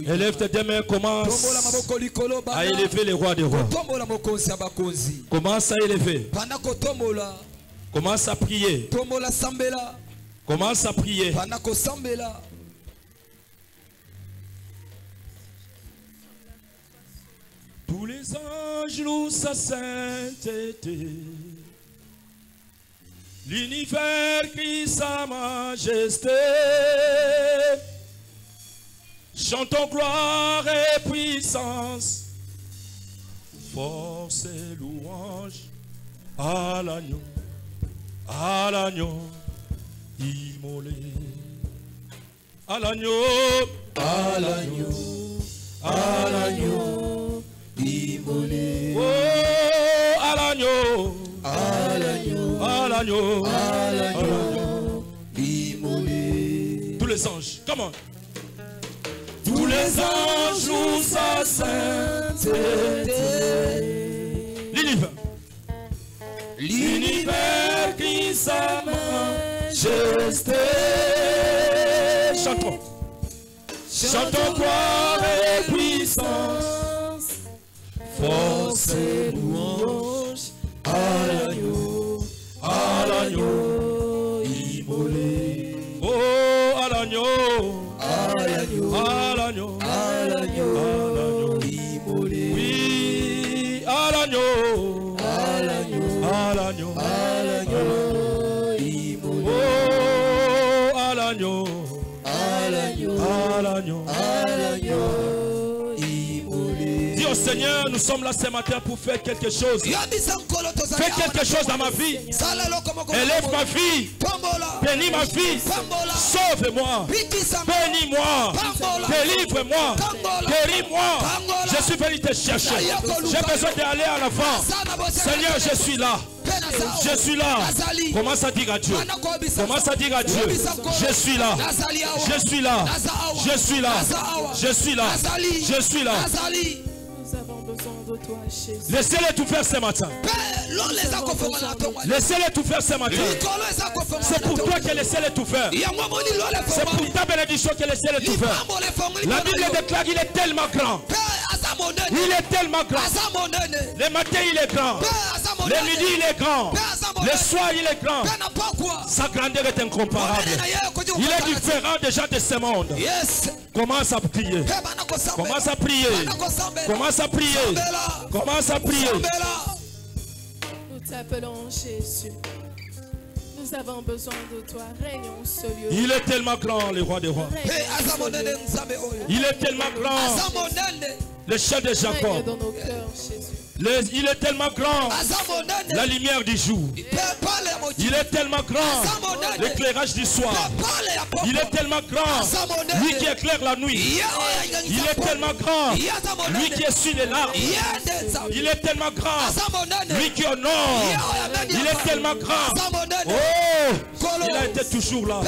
Élève tes deux mains, commence à élever les rois des rois. Commence à élever. Commence à prier. Commence à prier. Tous les anges louent sa sainteté. L'univers crie sa majesté. Chantons gloire et puissance, force et louange à l'agneau immolé, à l'agneau immolé, oh à l'agneau immolé. Tous les anges, comment? Tous les anges louent sa sainteté. L'univers crie sa majesté. Chantons. Chantons gloire et puissance, force et louange à l'agneau immolé. Oh, à l'agneau immolé. Oui, à l'agneau immolé. Oh, à l'agneau immolé. Dis au Seigneur, nous sommes là ce matin pour faire quelque chose. Fais quelque chose dans ma vie. Élève ma vie. Bénis ma vie. Sauve-moi. Bénis-moi. Délivre-moi. Guéris-moi. Je suis venu te chercher. J'ai besoin d'aller à l'avant. Seigneur, je suis là. Je suis là. Commence à dire à Dieu. Commence à dire à Dieu. Je suis là. Je suis là. Je suis là. Je suis là. Je suis là. Nous avons besoin de toi, Jésus. Laissez-les tout faire ce matin. Laissez-les tout faire ce matin. C'est pour toi que laissez-les tout faire. C'est pour ta bénédiction que laissez-les tout faire. La Bible déclare qu'il est tellement grand. Il est tellement grand. Le matin il est grand. Le midi il est grand. Le soir il est grand. Sa grandeur est incomparable. Il est différent des gens de ce monde. Commence à prier. Commence à prier. Commence à prier. Commence à prier. Nous t'appelons Jésus. Nous avons besoin de toi. Règne en ce lieu. Il est tellement grand, le roi des rois. Il est tellement grand, le chef de Jacob. Règne dans nos cœurs, Jésus. Il est tellement grand, la lumière du jour. Il est tellement grand, l'éclairage du soir. Il est tellement grand, lui qui éclaire la nuit. Il est tellement grand, lui qui essuie les larmes. Il est tellement grand, lui qui honore. Il est tellement grand. Oh, il a été toujours là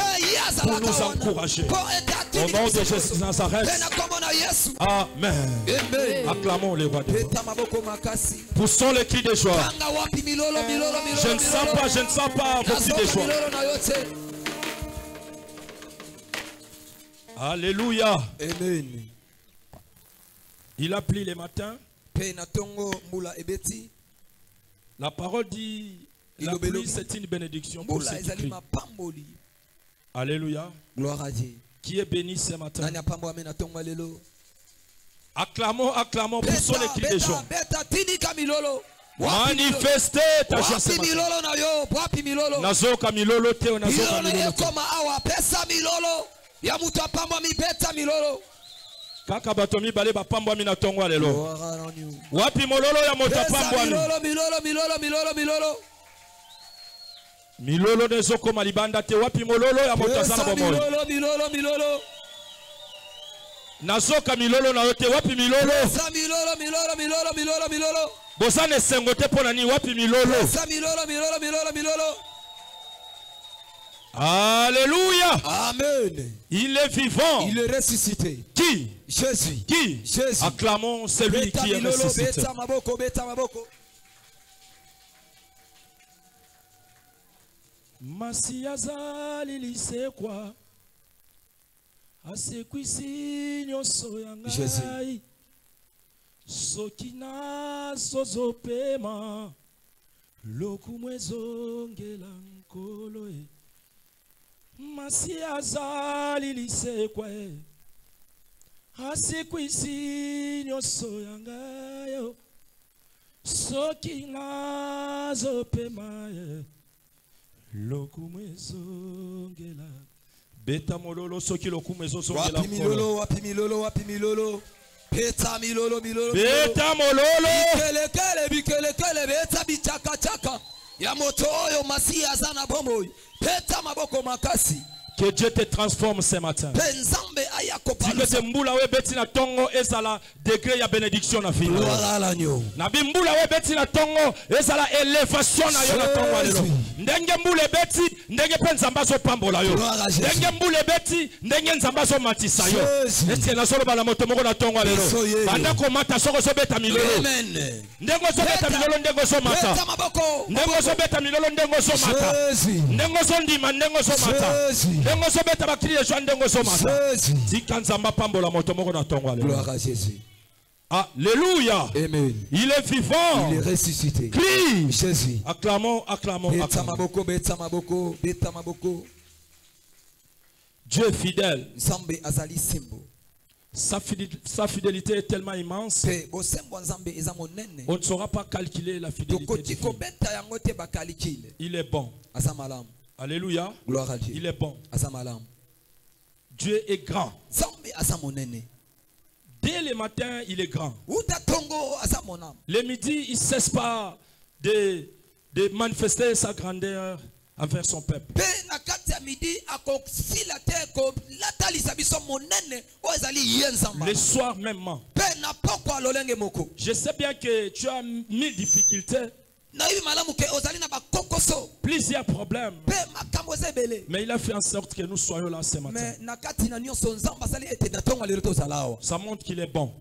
pour nous encourager. Au nom de Jésus de Nazareth. Amen. Acclamons les rois de Dieu. Poussons les cris de joie. Je ne sens pas vos cris de joie. Alléluia. Amen. Il a plu les matins. La parole dit, la pluie c'est une bénédiction pour ceux qui crient. Alléluia. Gloire à Dieu. Qui est béni ce matin? Acclamons, acclamons, poussons les cris de joie. Manifestez ta joie ce matin. Nazoka milolo teo, nazoka milolo teo. Kaka batomi bale bapambwa mina tongwa lelo. Wapi mololo ya motapambwa milolo. Milolo nezoko malibanda te. Wapi mololo ya motazana bomoy. Milolo. Nazoka milolo na yote. Wapi milolo. Milolo. Bozane sengote pona ni. Wapi milolo. Milolo. Alléluia. Amen. Il est vivant. Il est ressuscité. Qui? Jésus. Qui? Jésus. Acclamons celui qui est ressuscité. Masiaza lilisekwa Asekwisi nyoso Jésus. yangai. Sokina sozopema. Lokumwezo ngela nkolo e. Masi azali lisekwe. Asekwisi nyoso yangai. Sokina zopema e. Lokumwezo ngela. Beta mololo soki lokumwezo ngela nkolo. Wapi milolo. Beta milolo. Beta mololo. Bikele beta bichaka. Ya moto oyo masi azana bombo. Beta maboko makasi. Que Dieu te transforme ce matin. Si que te mbula we beti na tongo ezala degré ya bénédiction na vie. Na bimbula we beti na tongo ezala élévation na yo na tongo lelo. Ndenge mbule beti ndenge pe nzamba so pambola yo. Ndenge mbule beti ndenge nzamba so matisa yo. Eti na solo bala moto moko na tongo lelo. Banda ko mata soko so beta milolo. Ndengo so beta milolo ndengo so mata. Ndengo so beta milolo ndengo so mata. Ndengo so ndima ndengo so mata. Gloire à Jésus. Alléluia. Amen. Il est vivant. Il est ressuscité. Crie. Jésus. Acclamons. Beta maboko. Dieu est fidèle. Nzambe azali simbo. Sa fidélité est tellement immense. On ne saura pas calculer la fidélité de Dieu. Il est bon. Alléluia. Gloire à Dieu. Il est bon. Dieu est grand. Dès le matin, il est grand. Le midi, il ne cesse pas de manifester sa grandeur envers son peuple. Le soir même. Je sais bien que tu as 1000 difficultés. Plusieurs problèmes. Mais il a fait en sorte que nous soyons là ce matin. Ça montre qu'il est bon.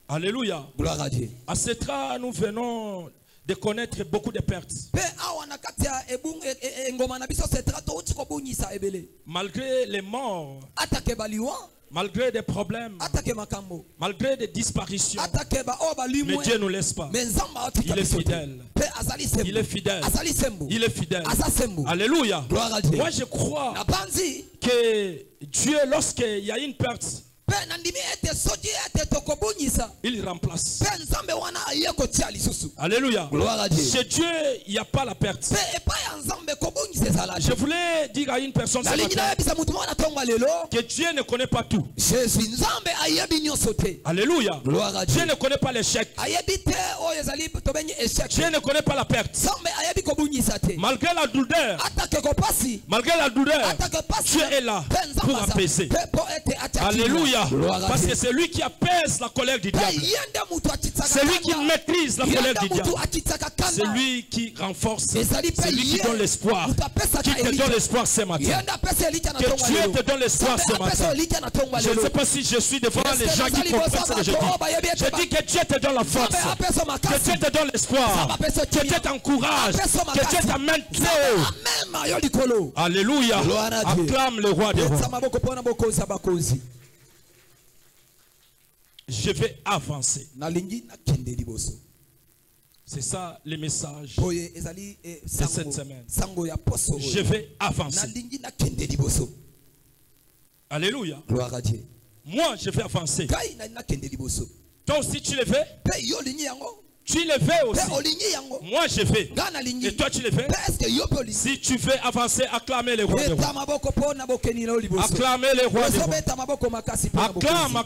Alléluia. Gloire à Dieu. À Cetra, nous venons de connaître beaucoup de pertes. Malgré les morts, malgré des problèmes, malgré des disparitions, mais Dieu ne nous laisse pas. Il est fidèle. Il est fidèle. Il est fidèle. Alléluia. Moi je crois que Dieu, lorsqu'il y a une perte, il remplace. Alléluia. Chez Dieu, il n'y a pas la perte. Je voulais dire à une personne ce matin que Dieu ne connaît pas tout. Alléluia. Dieu ne connaît pas l'échec. Dieu ne connaît pas la perte. Malgré la douleur, Dieu est là pour apaiser. Alléluia. Parce que c'est lui qui apaise la colère du diable. C'est lui qui maîtrise la colère du diable. C'est lui qui renforce. C'est lui qui donne l'espoir. Qui te donne l'espoir ce matin. Que Dieu te donne l'espoir ce matin. Je ne sais pas si je suis devant les gens qui comprennent ce que je dis. Je dis que Dieu te donne la force. Que Dieu te donne l'espoir. Que Dieu t'encourage. Que Dieu t'amène très haut. Alléluia. Acclame le roi des rois. Je vais avancer. C'est ça le message de cette semaine. Je vais avancer. Alléluia. Gloire à Dieu. Moi, je vais avancer. Toi aussi, tu le veux? Tu le veux aussi. Moi, je vais. Et toi, tu le veux? Si tu veux avancer, acclamez le roi des rois. Acclamez le roi des rois. Acclame.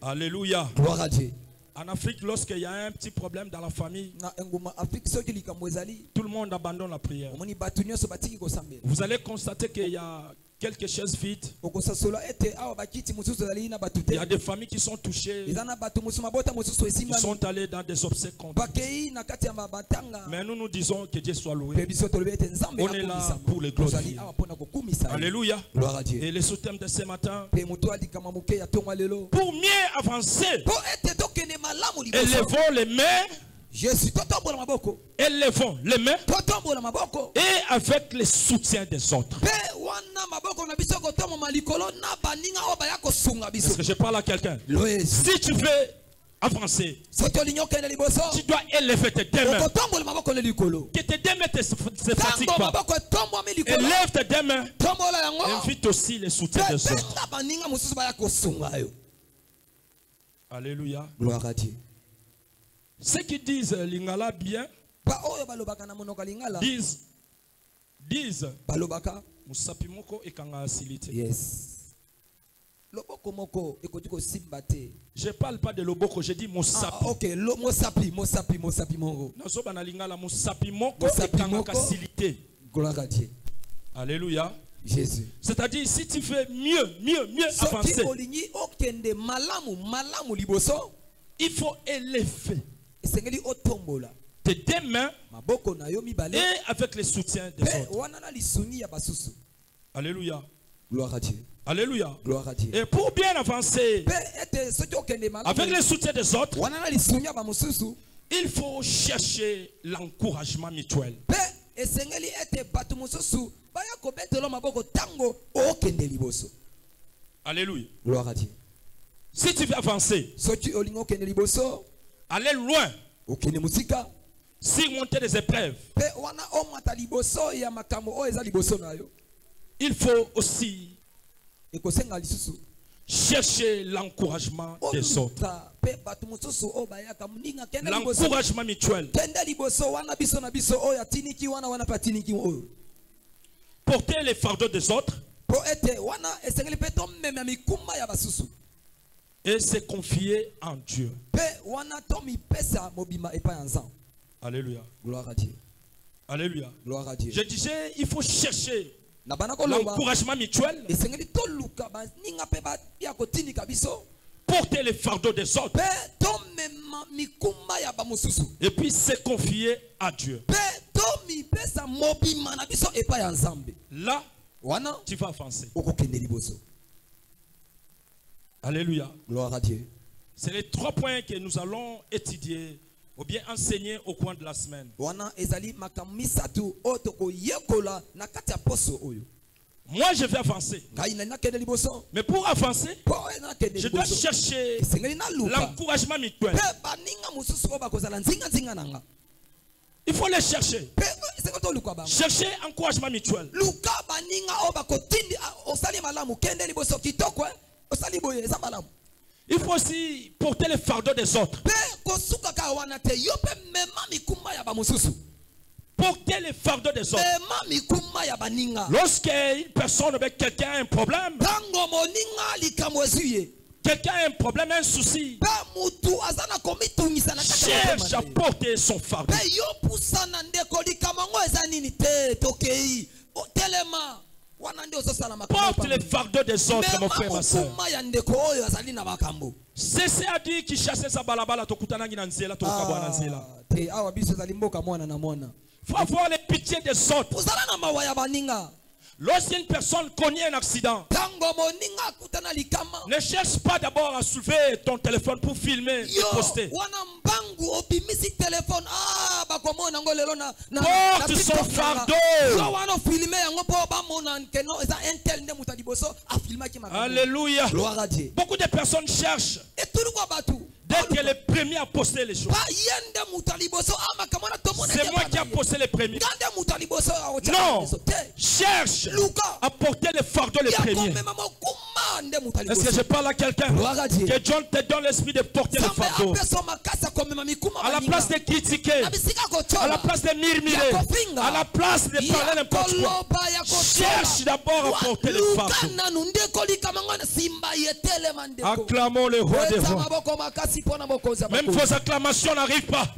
Alléluia. Gloire à Dieu. En Afrique, lorsqu'il y a un petit problème dans la famille, tout le monde abandonne la prière. Vous allez constater qu'il y a quelque chose vide. Il y a des familles qui sont touchées. Ils sont allés dans des obsèques complètes. Mais nous nous disons que Dieu soit loué. On est là pour le glorifier. Alléluia. Et le sous-thème de ce matin, pour mieux avancer, élevons les mains Jésus, élevons les mains et avec le soutien des autres. Est-ce que je parle à quelqu'un? Si tu veux avancer, tu dois élever tes deux mains. Que tes deux mains ne se fatiguent pas. Élève tes deux mains. Invite aussi le soutien des autres. Alléluia. Gloire à Dieu. Ceux qui disent lingala bien disent musapi moko ekanga asilite. Yes. Je parle pas de loboko, je dis musapi. Ok, mosapi mongo. Nazoba na lingala musapi moko ekanga asilite. Gloire à Dieu. Alléluia. Jésus. C'est-à-dire si tu fais mieux avancer, il faut élever tes deux mains et avec le soutien des autres. Alléluia. Gloire à Dieu. Alléluia. Gloire à Dieu. Et pour bien avancer avec le soutien des autres, il faut chercher l'encouragement mutuel. Alléluia. Gloire à Dieu. Si tu veux avancer, aller loin, surmonter des épreuves, il faut aussi chercher l'encouragement des autres. L'encouragement mutuel. Porter les fardeaux des autres et se confier en Dieu. Alléluia. Gloire à Dieu. Alléluia. Gloire à Dieu. Je disais, il faut chercher l'encouragement mutuel. Porter les fardeaux des autres. Et puis se confier à Dieu. Là, tu vas avancer. Alléluia. Gloire à Dieu. C'est les 3 points que nous allons étudier ou bien enseigner au coin de la semaine. Moi, je vais avancer. Mais pour avancer, je dois chercher l'encouragement mutuel. Il faut les chercher. Chercher encouragement mutuel. Il faut aussi porter les fardeaux des autres. Porter les fardeaux des autres. Lorsqu'une personne avec quelqu'un a un problème, quelqu'un a un problème, un souci, cherche à porter son fardeau. Porte les fardeaux des autres, mon frère, ma soeur. Cessez à dire qu'il chasse sa balabala, faut avoir les pitiés des autres. Lorsqu'une personne connaît un accident, ne cherche pas d'abord à soulever ton téléphone pour filmer et poster. Porte son fardeau. Alléluia. Beaucoup de personnes cherchent d'être les premiers à poster les choses. C'est moi qui ai posté les premiers. Non. Cherche à porter les fardeaux les premiers. Est-ce que je parle à quelqu'un? Que John te donne l'esprit de porter les fardeaux. À la place de critiquer, à la place de murmurer, à la place de parler n'importe quoi, cherche d'abord à porter les fardeaux. Acclamons le roi des rois. Même vos acclamations n'arrivent pas.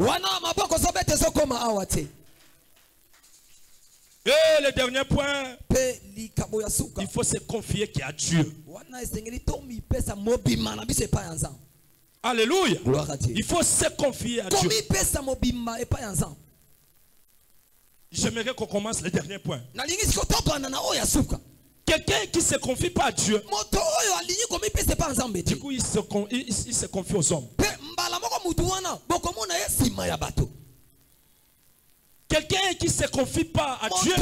Et le dernier point, il faut se confier qu'à Dieu. Alléluia. Il faut se confier à Dieu. J'aimerais qu'on commence le dernier point. Quelqu'un qui ne se confie pas à Dieu, du coup il se confie aux hommes. Quelqu'un qui ne se confie pas à Dieu,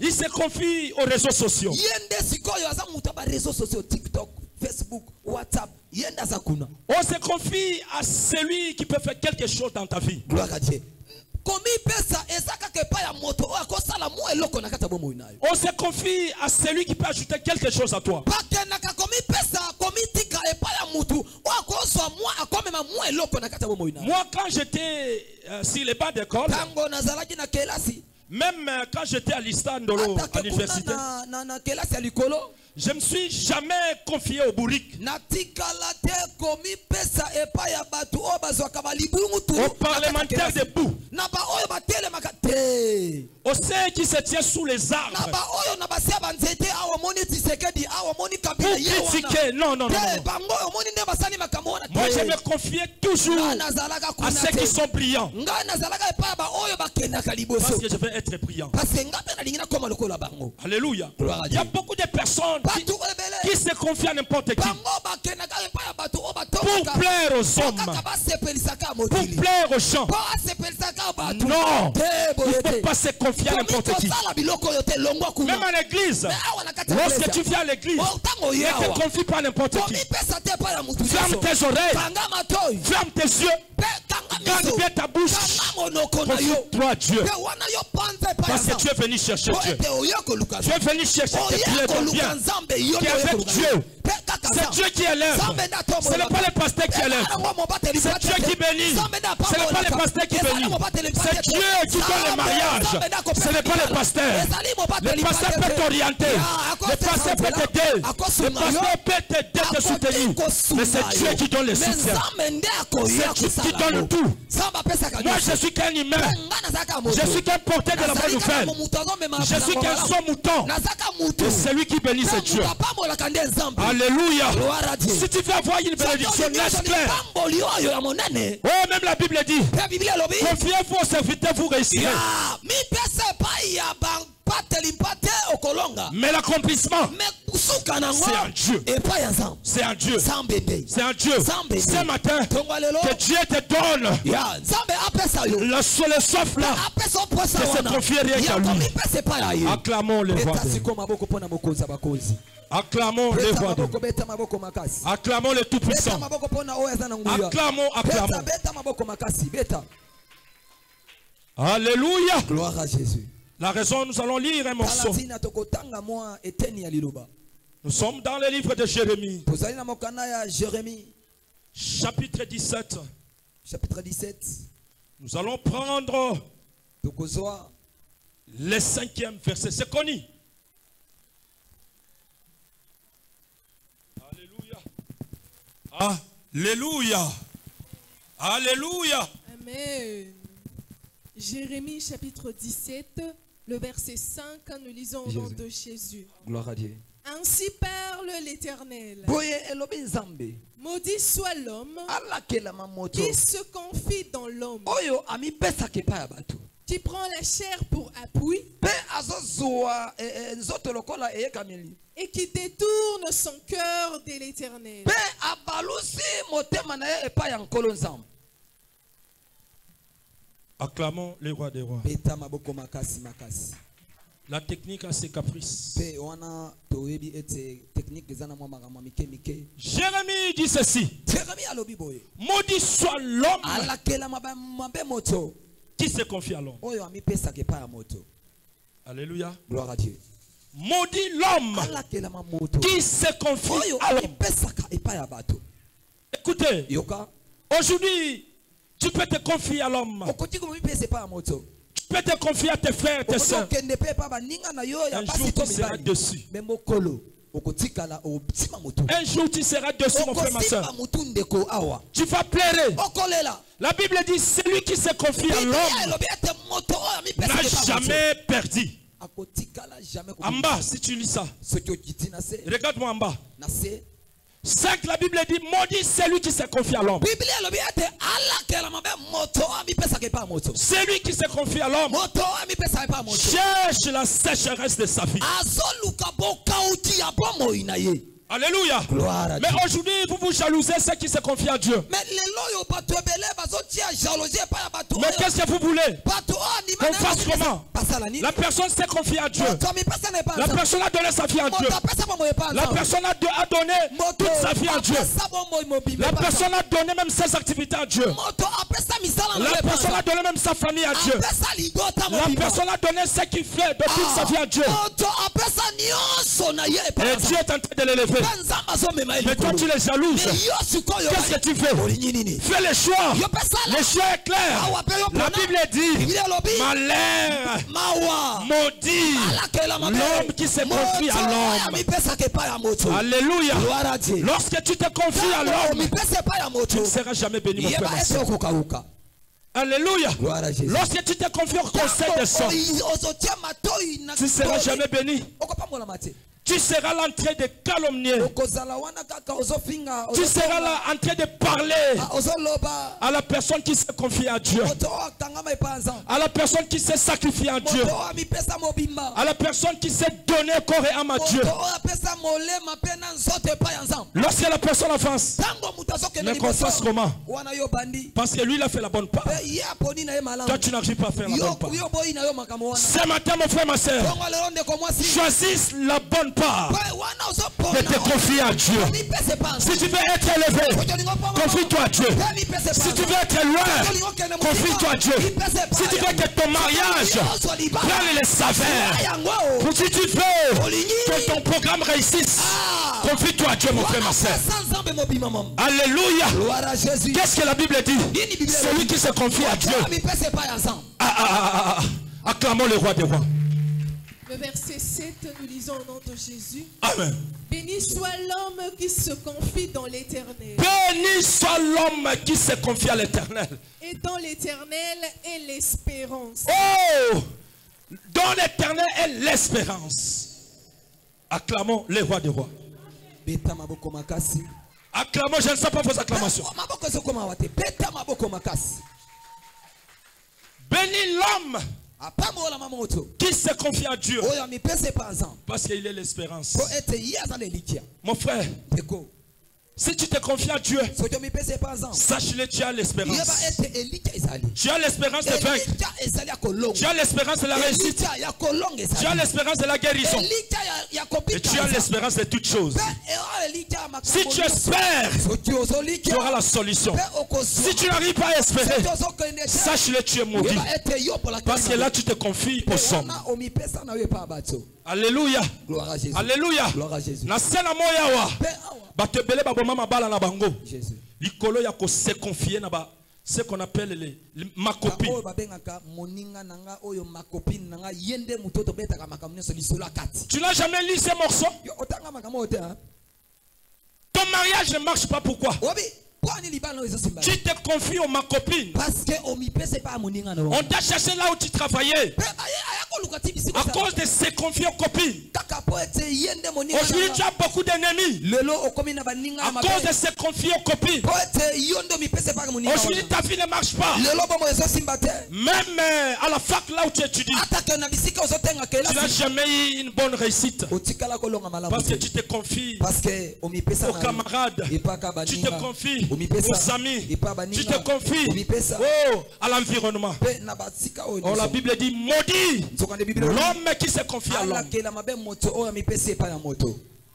il se confie aux réseaux sociaux. TikTok, Facebook, WhatsApp. On se confie à celui qui peut faire quelque chose dans ta vie. Gloire à Dieu. On se confie à celui qui peut ajouter quelque chose à toi. Moi, quand j'étais sur les bancs d'école, même quand j'étais à l'Istandolo, à l'université, je ne me suis jamais confié au bourrique, au parlementaire debout, au sein qui se tient sous les arbres pour critiquer. Non, non, non, non. Moi, je me confiais toujours à ceux qui sont brillants, parce que je veux être brillant. Alléluia. Il y a beaucoup de personnes qui se confient à n'importe qui pour plaire aux hommes, pour plaire aux gens. Non, il ne faut pas se confier à n'importe qui. Même à l'église, lorsque tu viens à l'église, ne te confie pas à n'importe qui. Ferme tes oreilles, ferme tes yeux, garde bien ta bouche, confie-toi à Dieu. Parce que tu es venu chercher Dieu. Tu es venu chercher tes pieds de bien. Qui est avec Dieu. C'est Dieu qui élève. Ce n'est pas le pasteur qui élève. C'est Dieu qui bénit. Ce n'est pas le pasteur qui bénit. C'est Dieu qui donne le mariage. Ce n'est pas le pasteur. Le pasteur peut t'orienter. Le pasteur peut t'aider. Le pasteur peut t'aider, te soutenir. Mais c'est Dieu qui donne le soutien. C'est Dieu qui donne tout. Moi, je suis qu'un humain. Je suis qu'un porteur de la bonne nouvelle. Je suis qu'un seul mouton. Et celui qui bénit, c'est Dieu. Alléluia. Si tu veux avoir une bénédiction, laisse clair. Oh, même la Bible dit, confiez-vous aux serviteurs, vous réussirez. Mais l'accomplissement, c'est un Dieu. C'est un Dieu. C'est un Dieu. Ce matin, que Dieu te donne le soif là de se confier rien qu'à lui. Acclamons le roi. Acclamons le roi. Acclamons le Tout-Puissant. Acclamons, acclamons. Alléluia. Gloire à Jésus. La raison, nous allons lire un morceau. Nous sommes dans le livre de Jérémie. Chapitre 17. Chapitre 17. Nous allons prendre le 5e verset. C'est connu. Alléluia. Alléluia. Alléluia. Amen. Jérémie chapitre 17, le verset 5, nous lisons au nom de Jésus. Gloire à Dieu. Ainsi parle l'Éternel. Maudit soit l'homme qui se confie dans l'homme, qui prend la chair pour appui et qui détourne son cœur de l'Éternel. Acclamons le roi des rois. La technique a ses caprices. Jérémie dit ceci. Maudit soit l'homme qui se confie à l'homme. Alléluia. Gloire à Dieu. Maudit l'homme qui se confie à l'homme. Écoutez, aujourd'hui, tu peux te confier à l'homme. Tu peux te confier à tes frères et tes soeurs. Un jour, tu seras dessus. Un jour, tu seras dessus, mon frère, ma soeur. Tu vas pleurer. La Bible dit, celui qui se confie à l'homme n'a jamais perdu. En bas, si tu lis ça, regarde-moi en bas. 5, la Bible dit, maudit celui qui se confie à l'homme. Celui qui se confie à l'homme cherche la sécheresse de sa vie. Alléluia. Mais aujourd'hui, vous vous jalousez ceux qui se confient à Dieu. Mais qu'est-ce que vous voulez? Qu'on fasse comment? La personne s'est confiée à Dieu. La personne a donné sa vie à Dieu. La personne a donné toute sa vie à Dieu. La personne a donné même ses activités à Dieu. La personne a donné même sa famille à Dieu. La personne a donné ce qu'il fait de toute sa vie à Dieu. Et Dieu est en train de l'élever. Mais toi tu les jalouses. Qu'est-ce que tu fais? Fais le choix. Le choix est clair. La Bible dit malheur, maudit l'homme qui se confie à l'homme. Alléluia. Lorsque tu te confies à l'homme, tu ne seras jamais béni, mon frère. Alléluia. Lorsque tu te confies au conseil des hommes, tu ne seras jamais béni. Tu seras là en train de calomnier. Tu seras là en train de parler à la personne qui s'est confiée à Dieu. À la personne qui s'est sacrifiée à Dieu. À la personne qui s'est donné corps et âme à Dieu. Lorsque la personne avance, mais qu'on fasse comment? Parce que lui il a fait la bonne part. Toi tu n'arrives pas à faire la bonne part. Ce matin mon frère, ma soeur, choisis la bonne part de te confier à Dieu. Si tu veux être élevé, confie-toi à Dieu. Si tu veux être loin, confie-toi à Dieu. Si tu veux que ton mariage prenne les saveurs, si tu veux que ton programme réussisse, confie-toi à Dieu, mon frère, ma soeur. Alléluia. Qu'est-ce que la Bible dit? Celui qui se confie à Dieu. Acclamons le roi des rois. Le verset 7, nous lisons au nom de Jésus. Amen. Béni soit l'homme qui se confie dans l'Éternel. Béni soit l'homme qui se confie à l'Éternel. Et dans l'Éternel est l'espérance. Oh! Dans l'Éternel est l'espérance. Acclamons les rois des rois. Acclamons, je ne sais pas vos acclamations. Béni l'homme qui se confie à Dieu, parce qu'il est l'espérance. Mon frère, si tu te confies à Dieu, sache-le, tu as l'espérance. Tu as l'espérance de vaincre. Tu as l'espérance de la réussite. Tu as l'espérance de la guérison. Et tu as l'espérance de toutes choses. Si tu espères, tu auras la solution. Si tu n'arrives pas à espérer, sache-le, tu es maudit. Parce que là, tu te confies aux hommes. Alléluia. Alléluia. Na sena moya wa. Batebele baboma mabala na bango. Likolo ya ko se confier na ba ce qu'on appelle les ma copine. Tu n'as jamais lu ces morceaux? Ton mariage ne marche pas, pourquoi? Tu te confies à ma copine. On t'a cherché là où tu travaillais. À cause de se confier aux copines. Aujourd'hui tu as beaucoup d'ennemis. À cause de se confier aux copines. Aujourd'hui ta vie ne marche pas. Même à la fac là où tu étudies, tu n'as jamais eu une bonne réussite. Parce que tu te confies aux camarades. Tu te confies aux amis. Tu te confies à l'environnement. Oh, la Bible dit maudit l'homme qui se confie à l'homme.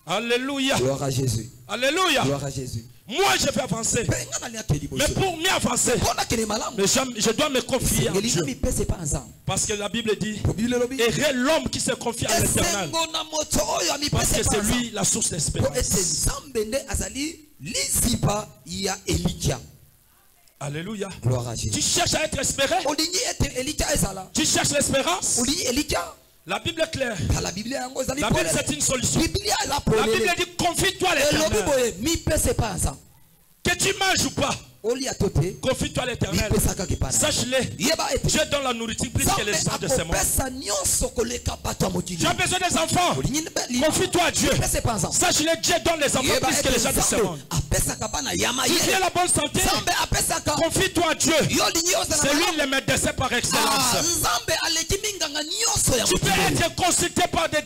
Alléluia. Gloire à Jésus. Alléluia. Gloire à Jésus. Moi je vais avancer. Mais pour mieux avancer, je dois me confier à Dieu. Parce que la Bible dit heureux l'homme qui se confie à l'Éternel. Parce que c'est lui la source d'espérance. Alléluia. Gloire à Jésus. Tu cherches à être espéré? Tu cherches l'espérance? La Bible est claire. La Bible c'est une solution. La Bible dit confie-toi à l'Éternel. Que tu manges ou pas, confie-toi à l'Éternel. Sache-le, Dieu donne la nourriture plus que les gens de ce monde. Tu as besoin des enfants, confie-toi à Dieu. Sache-le, Dieu donne les enfants plus que les gens de ce monde. Tu veux la bonne santé, confie-toi à Dieu. C'est lui le médecin par excellence. Tu peux être consulté par des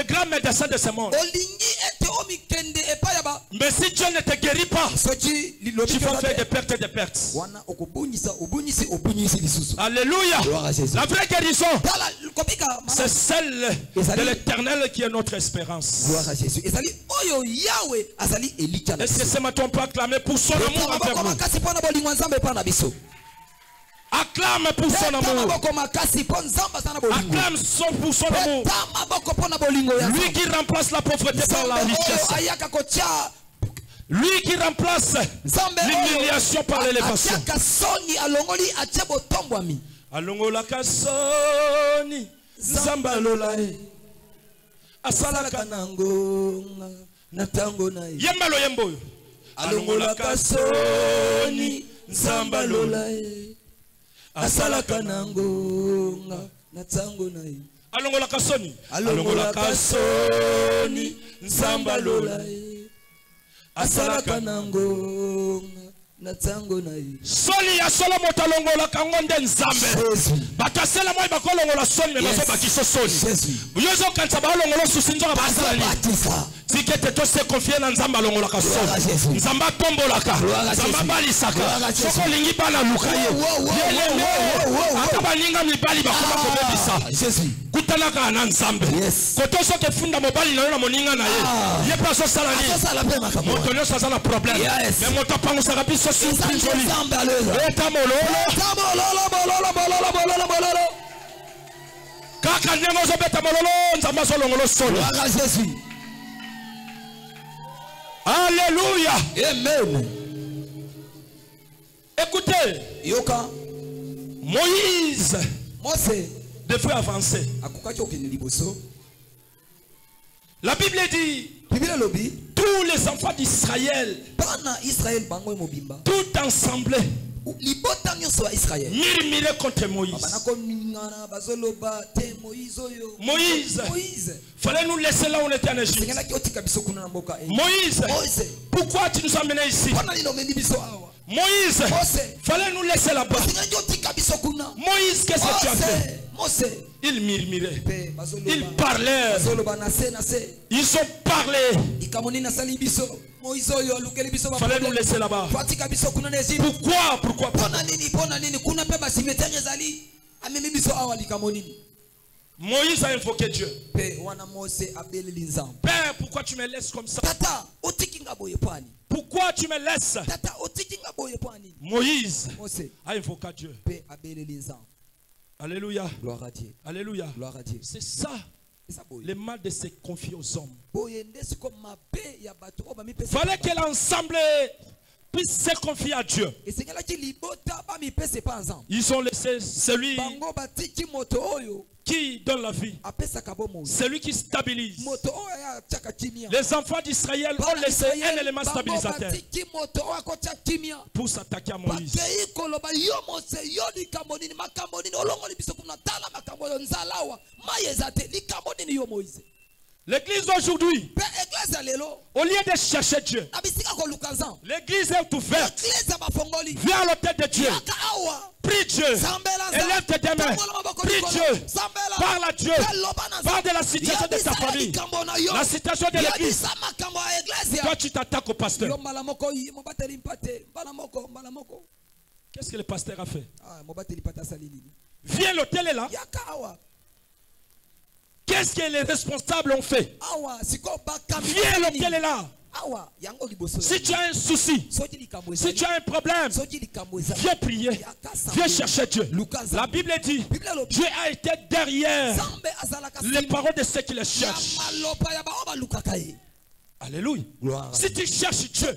grands médecins de ce monde. pas, tu vas faire des pertes et des pertes. Alléluia. La vraie guérison, c'est celle de l'Éternel qui est notre espérance. Est-ce que ce matin on peut acclamer pour son amour envers nous? Acclame pour son amour. Acclame pour son amour. Lui qui remplace la pauvreté par la richesse. Lui qui remplace l'humiliation par l'élévation. Alongola kasoni zambalola asalaka nango natango na yembalo yembo. Alongola kasoni zambalola asalaka nango natango na alongola kasoni zambalola asalaka nango natango na soli ya solo motalongola kangonde nzambe bakasela moi bakolongola soni me baso bakiso soni yozo kanza balongola susinzo basala tikete to se confier na nzamba longola kasoni nzamba tombolaka nzamba balisaka soko lingi bana lukaye akabaninga mibali bakoma kobebisa kutanaka na nzambe koto soke funda mobali na yo na moninga na ye ye pa so sala ni moto nyo sa na problème mais moto pango sa biso si joli eta mololo kaka nyengo zo beta mololo nzamba so longolo solo Jésus. Alléluia. Amen. Écoutez. Yoka. Moïse devait avancer. La Bible dit tous les enfants d'Israël tout ensemble murmuraient contre Moïse. Moïse, fallait nous laisser là où on était en Égypte. Moïse, pourquoi tu nous as menés ici? Moïse, fallait nous laisser là-bas. Moïse, qu'est-ce que tu as fait? Ils murmuraient. Ils parlaient. Ils ont parlé. Fallait nous laisser là-bas. Pourquoi? Moïse a invoqué Dieu. Père, pourquoi tu me laisses comme ça? Pourquoi tu me laisses? Moïse a invoqué Dieu. Alléluia. Gloire à Dieu. Alléluia. Gloire à Dieu. C'est ça. Le mal de se confier aux hommes. Fallait que l'ensemble puisse se confier à Dieu. Ils ont laissé celui qui donne la vie, celui qui stabilise. Les enfants d'Israël ont laissé un élément stabilisateur pour s'attaquer à Moïse. L'église d'aujourd'hui, au lieu de chercher Dieu, l'église est ouverte. Viens à l'autel de Dieu. Prie Dieu. Élève tes mains. Prie Dieu. Parle à Dieu. Parle de la situation de ta famille. La situation de l'église. Toi, tu t'attaques au pasteur. Qu'est-ce que le pasteur a fait? Viens, l'autel est là. Qu'est-ce que les responsables ont fait? Viens, l'autel est là. Si tu as un souci, si tu as un problème, viens prier, viens chercher Dieu. La Bible dit, Dieu a été derrière les paroles de ceux qui le cherchent. Alléluia. Si tu cherches Dieu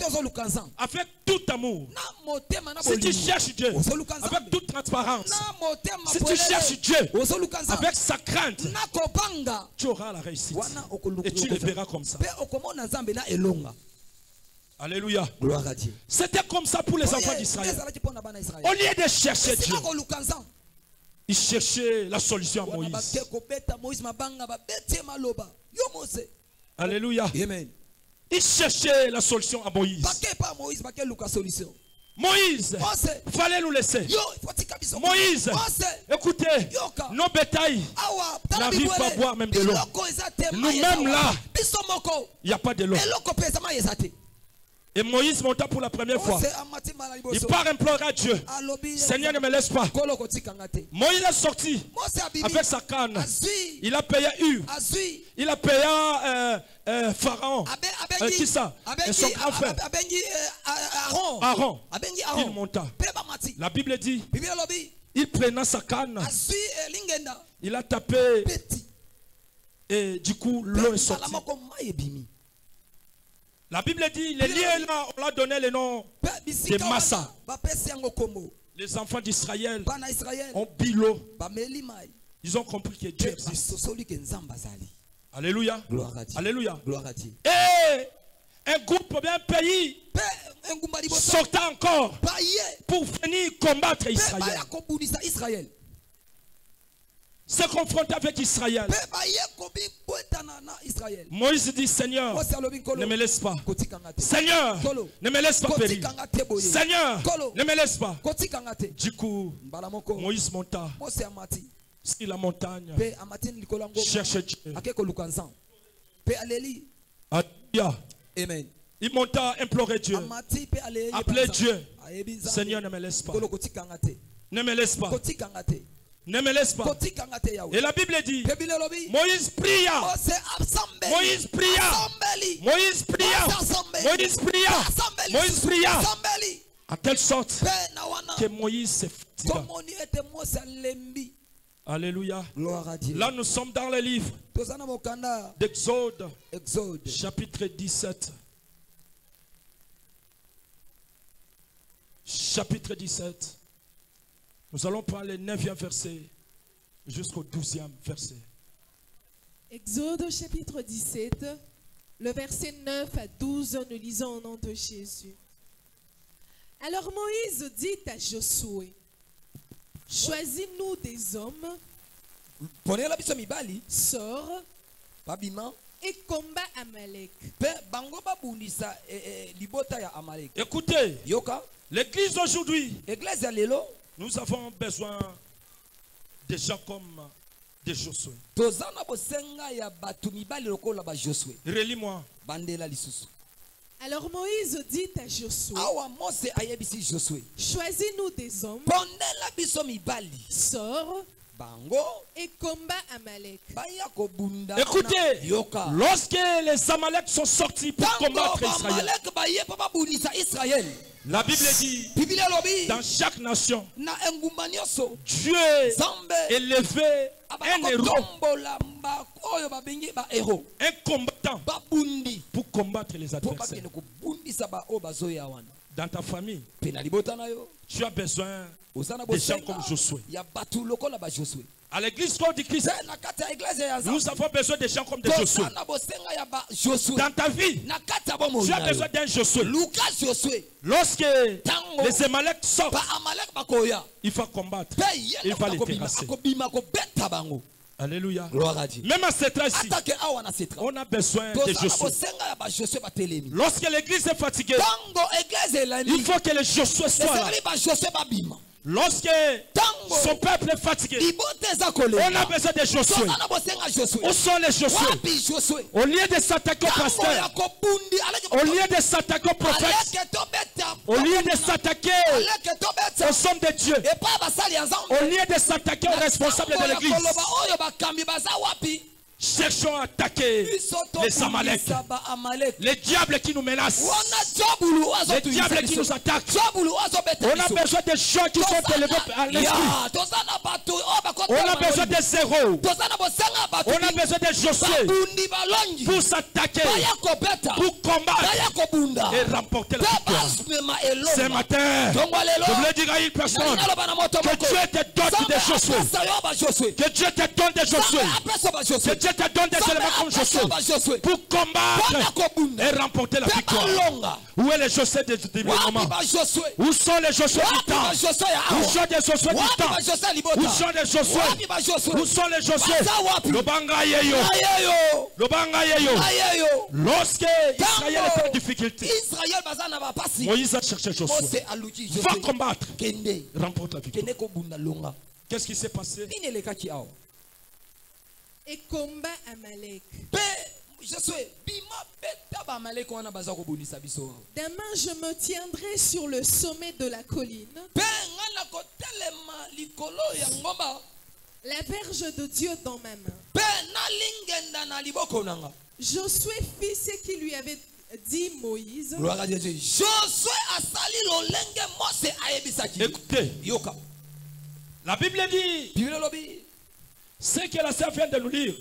avec tout amour, si tu cherches Dieu avec toute transparence, si tu cherches Dieu avec sa crainte, tu auras la réussite et tu le verras comme ça. Alléluia. C'était comme ça pour les enfants d'Israël. Au lieu de chercher Dieu, ils cherchaient la solution à Moïse. Alléluia. Amen. Il cherchait la solution à Moïse. Moïse, fallait nous laisser. Moïse, écoutez, nos bétails n'arrivent pas à boire même de l'eau. Nous-mêmes là, il n'y a pas de l'eau. Et Moïse monta pour la première fois. Il part implorer à Dieu. Seigneur, ne me laisse pas. Moïse est sorti avec sa canne. Il a payé Hur. Il a payé Pharaon. Qui ça? Et son grand frère. Aaron. Il monta. La Bible dit, il prenait sa canne. Il a tapé. Et du coup, l'eau est sortie. La Bible dit, les lieux là, on l'a donné le nom de Massa. Les enfants d'Israël ont bu l'eau. Ils ont compris que Dieu existe. Alléluia. Alléluia. Et un groupe, bien un pays sortait encore pour venir combattre Israël. Se confronter avec Israël. Moïse dit, Seigneur, ne me laisse pas. Seigneur, ne me laisse pas périr. Seigneur, ne me laisse pas. Du coup, Moïse monta sur la montagne. Cherche Dieu. Alléluia. Amen. Il monta implorer Dieu. Appeler Dieu. Seigneur, ne me laisse pas. Ne me laisse pas. Ne me laisse pas. Et la Bible dit, Moïse pria. Moïse pria. Moïse pria. Moïse pria. Moïse pria. À telle sorte que Moïse s'est fatigué. Alléluia. Là nous sommes dans le livre d'Exode. Chapitre 17. Chapitre 17. Nous allons prendre le 9e verset jusqu'au 12e verset. Exode chapitre 17, le verset 9 à 12, nous lisons au nom de Jésus. Alors Moïse dit à Josué, choisis-nous des hommes, sors et combat Amalek. Écoutez, l'église aujourd'hui, nous avons besoin de gens comme de Josué. Relis-moi. Alors Moïse dit à Josué, choisis-nous des hommes, sors et combat Amalek. Écoutez, lorsque les Amalek sont sortis pour combattre Israël, la Bible dit, dans chaque nation, Dieu élevait un héros, un combattant pour combattre les adversaires. Dans ta famille, tu as besoin de gens comme Josué. À l'église du Christ, nous avons besoin de gens comme de Josué. Dans ta vie, tu as besoin d'un Josué. Lorsque les Amalek sortent, il faut combattre. Il va les terrasser. Alléluia. Même à cette ici, on a besoin de Josué. Lorsque l'église est fatiguée, il faut que le Josué soit là. Lorsque son peuple est fatigué, on a besoin de Josué. Où sont les Josué? Au lieu de s'attaquer au pasteur, au lieu de s'attaquer au prophète, au lieu de s'attaquer aux hommes de Dieu, au lieu de s'attaquer aux responsables de l'église, cherchons à attaquer les Amalek, les diables qui nous menacent, les diables qui nous attaquent. On a besoin de gens qui sont élevés à l'esprit. On a besoin des héros. On a besoin de Josué pour s'attaquer, pour combattre et remporter la victoire. Ce matin, je voulais dire à une personne que Dieu te donne des Josué, que Dieu te donne des Josué, que Dieu te donne des éléments comme Josué pour combattre et remporter la victoire. Où est le Josué des moments? Où sont les Josué du temps? Où sont les Josué du temps? Où sont les Josué? Où sont les Josué? Le bangayeyo. Le bangayeyo. Lorsque Israël était en difficulté, Moïse a cherché Josué. Va combattre. Remporte la victoire. Qu'est-ce qui s'est passé? Et combat Amalek. Demain, je me tiendrai sur le sommet de la colline. La verge de Dieu dans ma main. Josué fit ce qu'il lui avait dit Moïse. Écoutez, la Bible dit ce que la sœur vient de nous lire.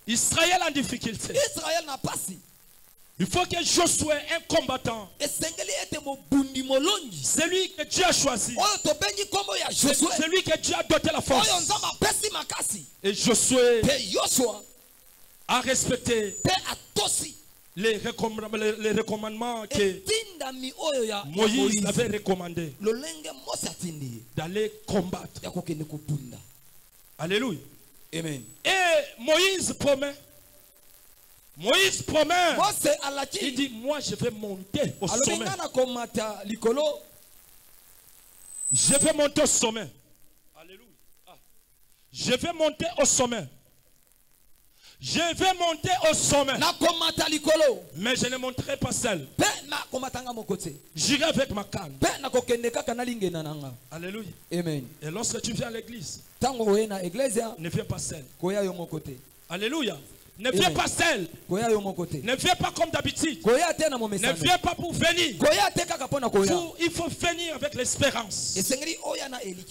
Israël en difficulté. Il faut que Josué, un combattant, celui que Dieu a choisi, celui que Dieu a doté la force, et Josué a respecté les recommandements que Moïse avait recommandé d'aller combattre. Alléluia. Amen. Et Moïse promet, il dit, moi je vais monter au sommet. Je vais monter au sommet. Alléluia. Je vais monter au sommet. Je vais monter au sommet. Mais je ne monterai pas seul. J'irai avec ma canne. Alléluia. Amen. Et lorsque tu viens à l'église, ne viens pas seul. Alléluia. Ne viens pas seul. Ne viens pas comme d'habitude. Ne viens pas pour venir. Il faut venir avec l'espérance.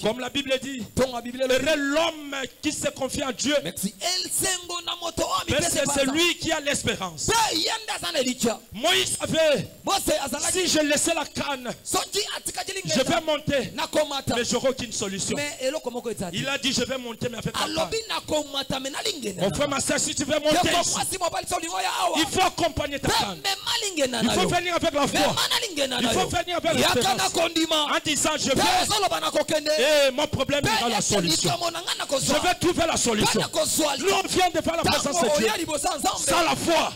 Comme la Bible dit, l'homme qui se confie en Dieu, c'est celui qui a l'espérance. Moïse avait, si je laissais la canne, je vais monter, mais j'aurai aucune solution. Il a dit, je vais monter, mais avec la canne. Mon frère, ma soeur, si tu veux monter, il faut accompagner ta canne. Il faut venir avec la foi. Il faut venir avec l'espérance. En disant, je vais, et mon problème ira la solution. Je vais trouver la solution. Nous, on vient de faire la présence de Dieu sans la foi,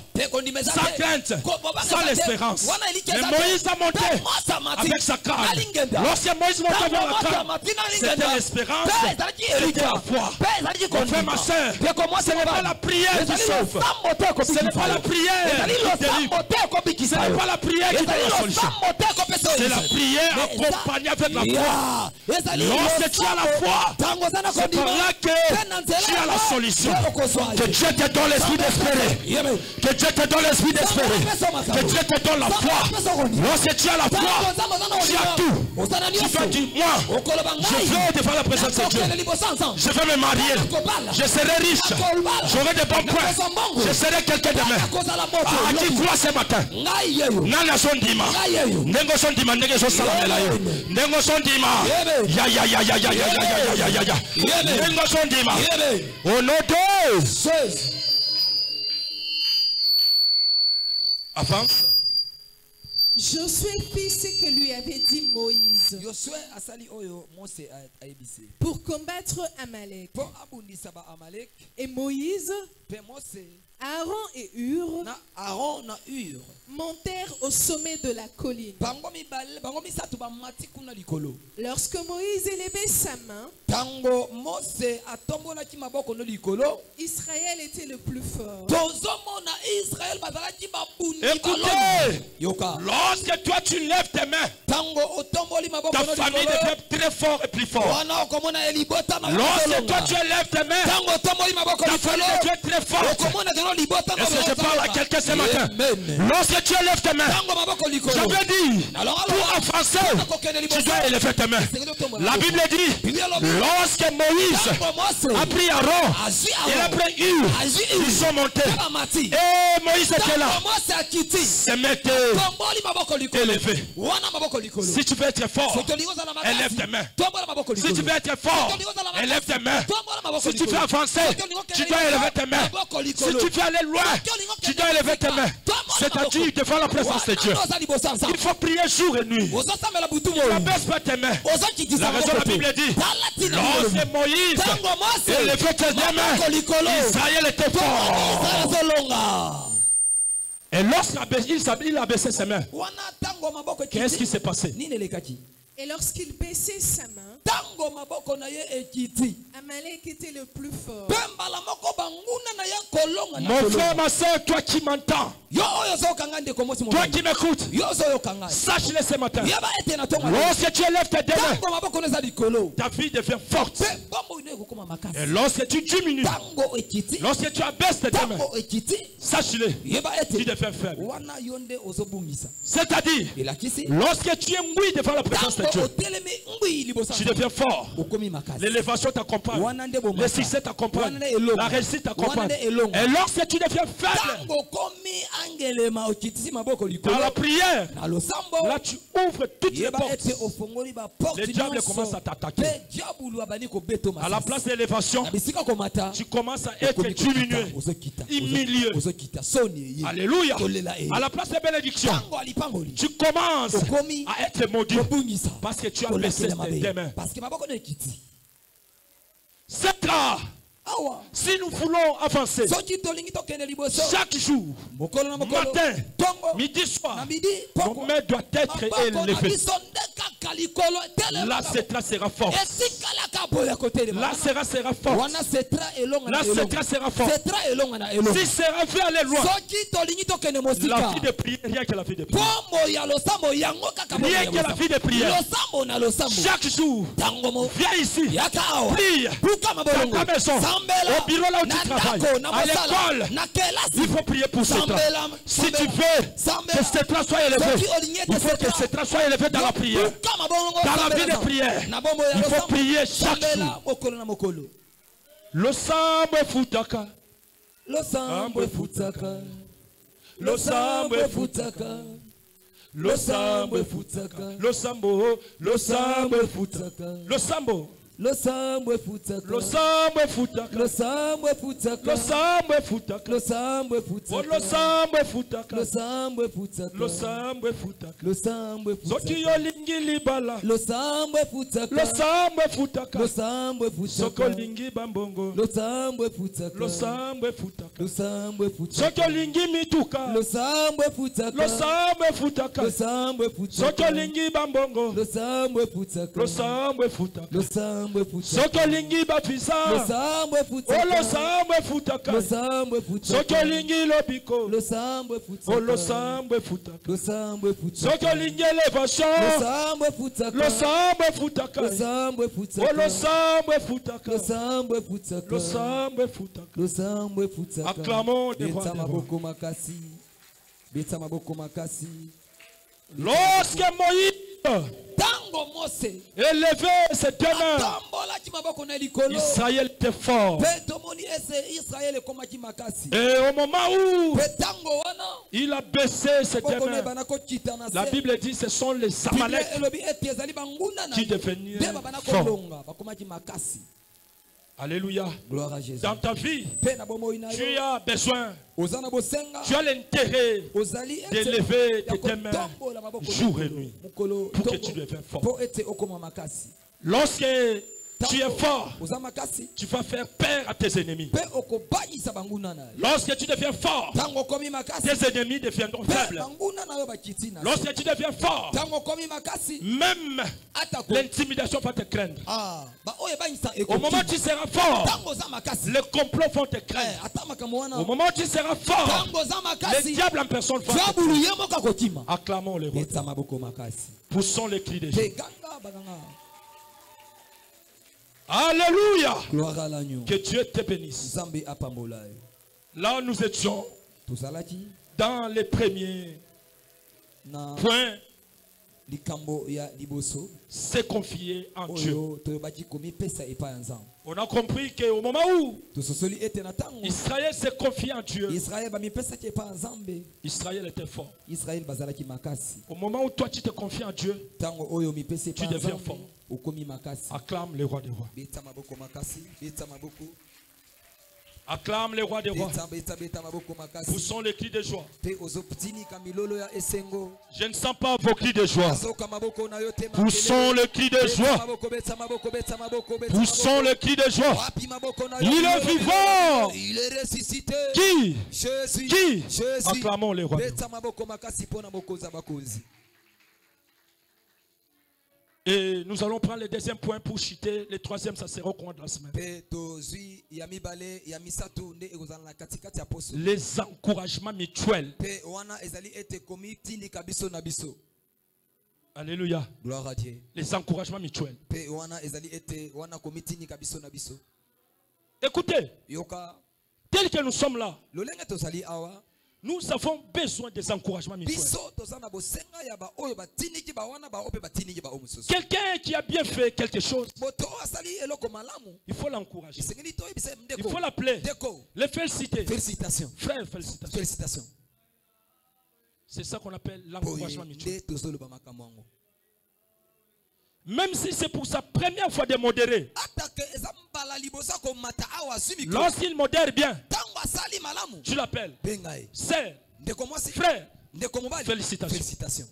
sans crainte, sans l'espérance. Mais Moïse a monté avec sa canne. Lorsque Moïse montait avec la canne, c'était l'espérance, c'était la foi. Mon frère, ma soeur, ce n'est pas la prière qui sauve. Ce n'est pas la prière qui délivre. Ce n'est pas la prière qui donne la solution. C'est la prière accompagnée avec la foi. Lorsque tu as la foi, c'est par là que tu as la solution. Que Dieu te donne l'esprit d'espérer. Que Dieu te donne l'esprit d'espérer. Que Dieu te donne la foi. Lorsque tu as la foi, tu as tout. Tu vas dire, moi, je veux devant la présence de Dieu. Je veux me marier. Je serai riche. J'aurai des bons points. Je serai quelqu'un de main. Ah, qui croit ce matin? Nana son dima. Nengo son dima, nengo son salamela. Nengo son dima. Ya ya ya ya ya ya ya ya ya ya. Nengo son dima. Au nom de avance. Josué fit ce que lui avait dit Moïse pour combattre Amalek. Et Moïse, Aaron et Hur montèrent au sommet de la colline. Lorsque Moïse élevait sa main, Israël était le plus fort. Écoutez, lorsque toi tu lèves tes mains, ta famille devient très fort et plus fort. Lorsque toi tu lèves tes mains, ta famille devient très forte. Est-ce que je parle à quelqu'un ce matin? Lorsque tu élèves tes mains, j'avais dit, pour avancer, tu dois élever tes mains. La Bible dit, lorsque Moïse a pris Aaron, il a pris Hur, ils sont montés. Et Moïse était là. Se mettait élevé. Si tu veux être fort, élève tes mains. Si tu veux être fort, élève tes mains. Si tu veux avancer, tu dois élever tes mains. Si tu veux aller loin, tu dois élever tes mains. C'est-à-dire devant la présence de Dieu. Il faut prier jour et nuit. Ne baisse pas tes main. La raison de la Bible dit, lorsque Moïse élevait tes mains, Israël était fort. Et lorsqu'il a baissé ses mains, qu'est-ce qui s'est passé? Et lorsqu'il baissait sa main, tango maboko na ye ekiti Amalek était le plus fort. pembala moko banguna na ye kolonga na Mon frère, ma soeur, toi qui m'entends, yo oyo zokanga ndeko mosi toi qui m'écoutes, yo zoyokanga sache-le ce matin. yaba ete na tonga Lorsque tu élèves tes deux mains, tango maboko neza likolo ta vie devient forte. pe bombo ine kokoma Et makasi lorsque tu diminues, tango ekiti lorsque tu abaisses tes deux mains, tango ekiti sache-le, yeba tu ete deviens faible. wana yonde ozobungisa C'est-à-dire, elakisi lorsque tu es mouillé devant la présence de tango Dieu, otelemi ngwi libosa tu deviens fort. okomi makasi L'élévation t'accompagne. wana nde bomaka Le succès t'accompagne. wana nde elonga La réussite t'accompagne. wana nde elonga Et lorsque tu deviens faible, tango komi angelema okitisi maboko dans likolo la prière, na losambo là tu ouvres toutes les yeba portes. ete ofongoli baporte Le diable commence à t'attaquer. pe diabulu abandi kobeto À la place de l'élévation, na bisika komata tu commences à être okomi diminué. ozokita humilié. ozokita soni eye Alléluia. kolela eye À la place des bénédictions, tango alipangoli tu commences okomi à être maudit kobungisa parce que tu as baissé kolakela tes mabe mains. parce que maboko na ekiti C'est là, awa si nous voulons avancer, soki tolingi tokende liboso chaque jour, mokolo na mokolo matin, tongo midi, soir, na midi nos poko mains doivent être maboko na élevées. biso nde kaka likolo Là, etelema cette là sera forte. esikalaka boya kotelema Là, sera forte. wana setra elonga Là, na cette elonga là sera forte. setra elonga na elonga Si sera vu aller loin, soki tolingi tokende la mosika vie de prière, rien que la vie de prière. pombo ya losambo yango kaka bomoi Rien ya que la losambo. vie de prière. losambo na losambo Chaque jour, tango mo viens ici, yaka awa prie. buka Dans mabolongo ta maison, sambela au bureau là où tu na travailles, ndako na à mosala l'école, na kelasi il faut prier pour cette sambela Si tu veux que cette là soit élevé, soki olingi il ete faut que cette là soit élevé dans la prière. buka mabolongo Dans la sambela vie de na- prière, na bombo ya il faut losambo prier chaque sambela jour. mokolo na mokolo Losambo efutaka, losambo efutaka losambo efutaka, losambo efutaka, losambo, losambo efutaka, losambo, losambo efutaka losambo efutaka, losambo efutaka losambo efutaka, losambo oh, efutaka losambo efutaka, losambo efutaka losambo efutaka. losambo Soki efutaka yolingi libala, losambo efutaka losambo efutaka. losambo Soko efutaka lingi bambongo, losambo efutaka losambo efutaka. losambo efutaka Soki olingi mituka, losambo efutaka losambo efutaka. losambo Soki efutaka olingi bambongo, losambo efutaka losambo efutaka. losambo efutaka Soki olingi bavisa, losambo oh efutaka losambo efutaka. losambo Soki efutaka olingi lobiko, losambo oh efutaka losambo efutaka. losambo Soki efutaka olingi elevation, losambo efutaka losambo efutaka. losambo Oh efutaka losambo efutaka, losambo efutaka losambo efutaka. losambo efutaka Acclamons des rois beta des rois. maboko makasi beta maboko makasi Lorsque Moïse tango mose élevait ses deux mains, atambolaki maboko na likolo Israël était fort. mpe tomoni ese israele ekomaki makasi Et au moment où mpe tango wana il a baissé ses deux maboko na mains, ebana kokita na la se Bible dit ce sont les Biblia Amalek elobi ete ezali banguna na qui ye devenaient nde babana forts. kolonga bakomaki makasi Alléluia. gloire à jésus Dans ta vie, mpe na bomoi na tu yo as besoin, oza na bosenga tu as l'intérêt ozali d'élever ya tes mains kotombola maboko jour et nuit mokolo pour que tu deviennes fort. mpo ete okoma makasi Lorsque tu es fort, oza makasi tu vas faire peur à tes ennemis. mpe okobanyisa banguna na yo Lorsque tu deviens fort, ntango okomi makasi tes ennemis deviendront mpe faibles. banguna na yo bakiti na Lorsque tu deviens fort, ntango okomi makasi même atako l'intimidation va te craindre. baoyo ebanyisa Au moment où tu seras fort, ntango oza makasi les complots vont te craindre. ata makambo wana Au moment où tu seras fort, ntango oza les makasi diables en personne vont te diabulu craindre. ye moko akokima Acclamons les rois. beta maboko makasi Poussons les cris des mpe gens. ganga baganga Alléluia. gloire à l'agneau Que Dieu te bénisse. nzambe apambola yo Là où nous étions tozalaki dans les premiers na points, likambo ya liboso c'est confier en Dieu. oyo toyebaki komipesa epai ya nzambe On a compris qu'au moment où tososoli ete na ntango Israël s'est confié en Dieu, israele bamipesaki epai ya nzambe Israël était fort. israele bazalaki makasi Au moment où toi tu te confies en Dieu, ntango oyo mipesi epai ya deviens nzambe fort. okomi makasi acclame les rois des rois. beta maboko makasi beta maboko Acclame les rois des rois. beta maboko makasi Poussons les cris de joie. mpe ozotinika milolo ya esengo Je ne sens pas vos cris de joie. azoka maboko na yo te Poussons le cri de joie. beta maboko beta maboko beta Poussons le cri de joie. wapi maboko na yo Il est vivant. il est ressuscité Qui? Jésus Qui? Jésus Acclamons les rois. beta maboko makasi mpona mokonzi ya bakonzi Et nous allons prendre le deuxième point pour chuter. Le troisième, ça sera au cours de la semaine. Les encouragements mutuels. Alléluia. Gloire à Dieu. Les encouragements mutuels. Écoutez, tel que nous sommes là, nous avons besoin des encouragements mutuels. Quelqu'un qui a bien fait quelque chose, il faut l'encourager. Il faut l'appeler. Les féliciter. Félicitations. Frère, félicitations. Félicitations. C'est ça qu'on appelle l'encouragement mutuel. Même si c'est pour sa première fois de modérer. Lorsqu'il modère bien, tu l'appelles. Sœur, frère, félicitations.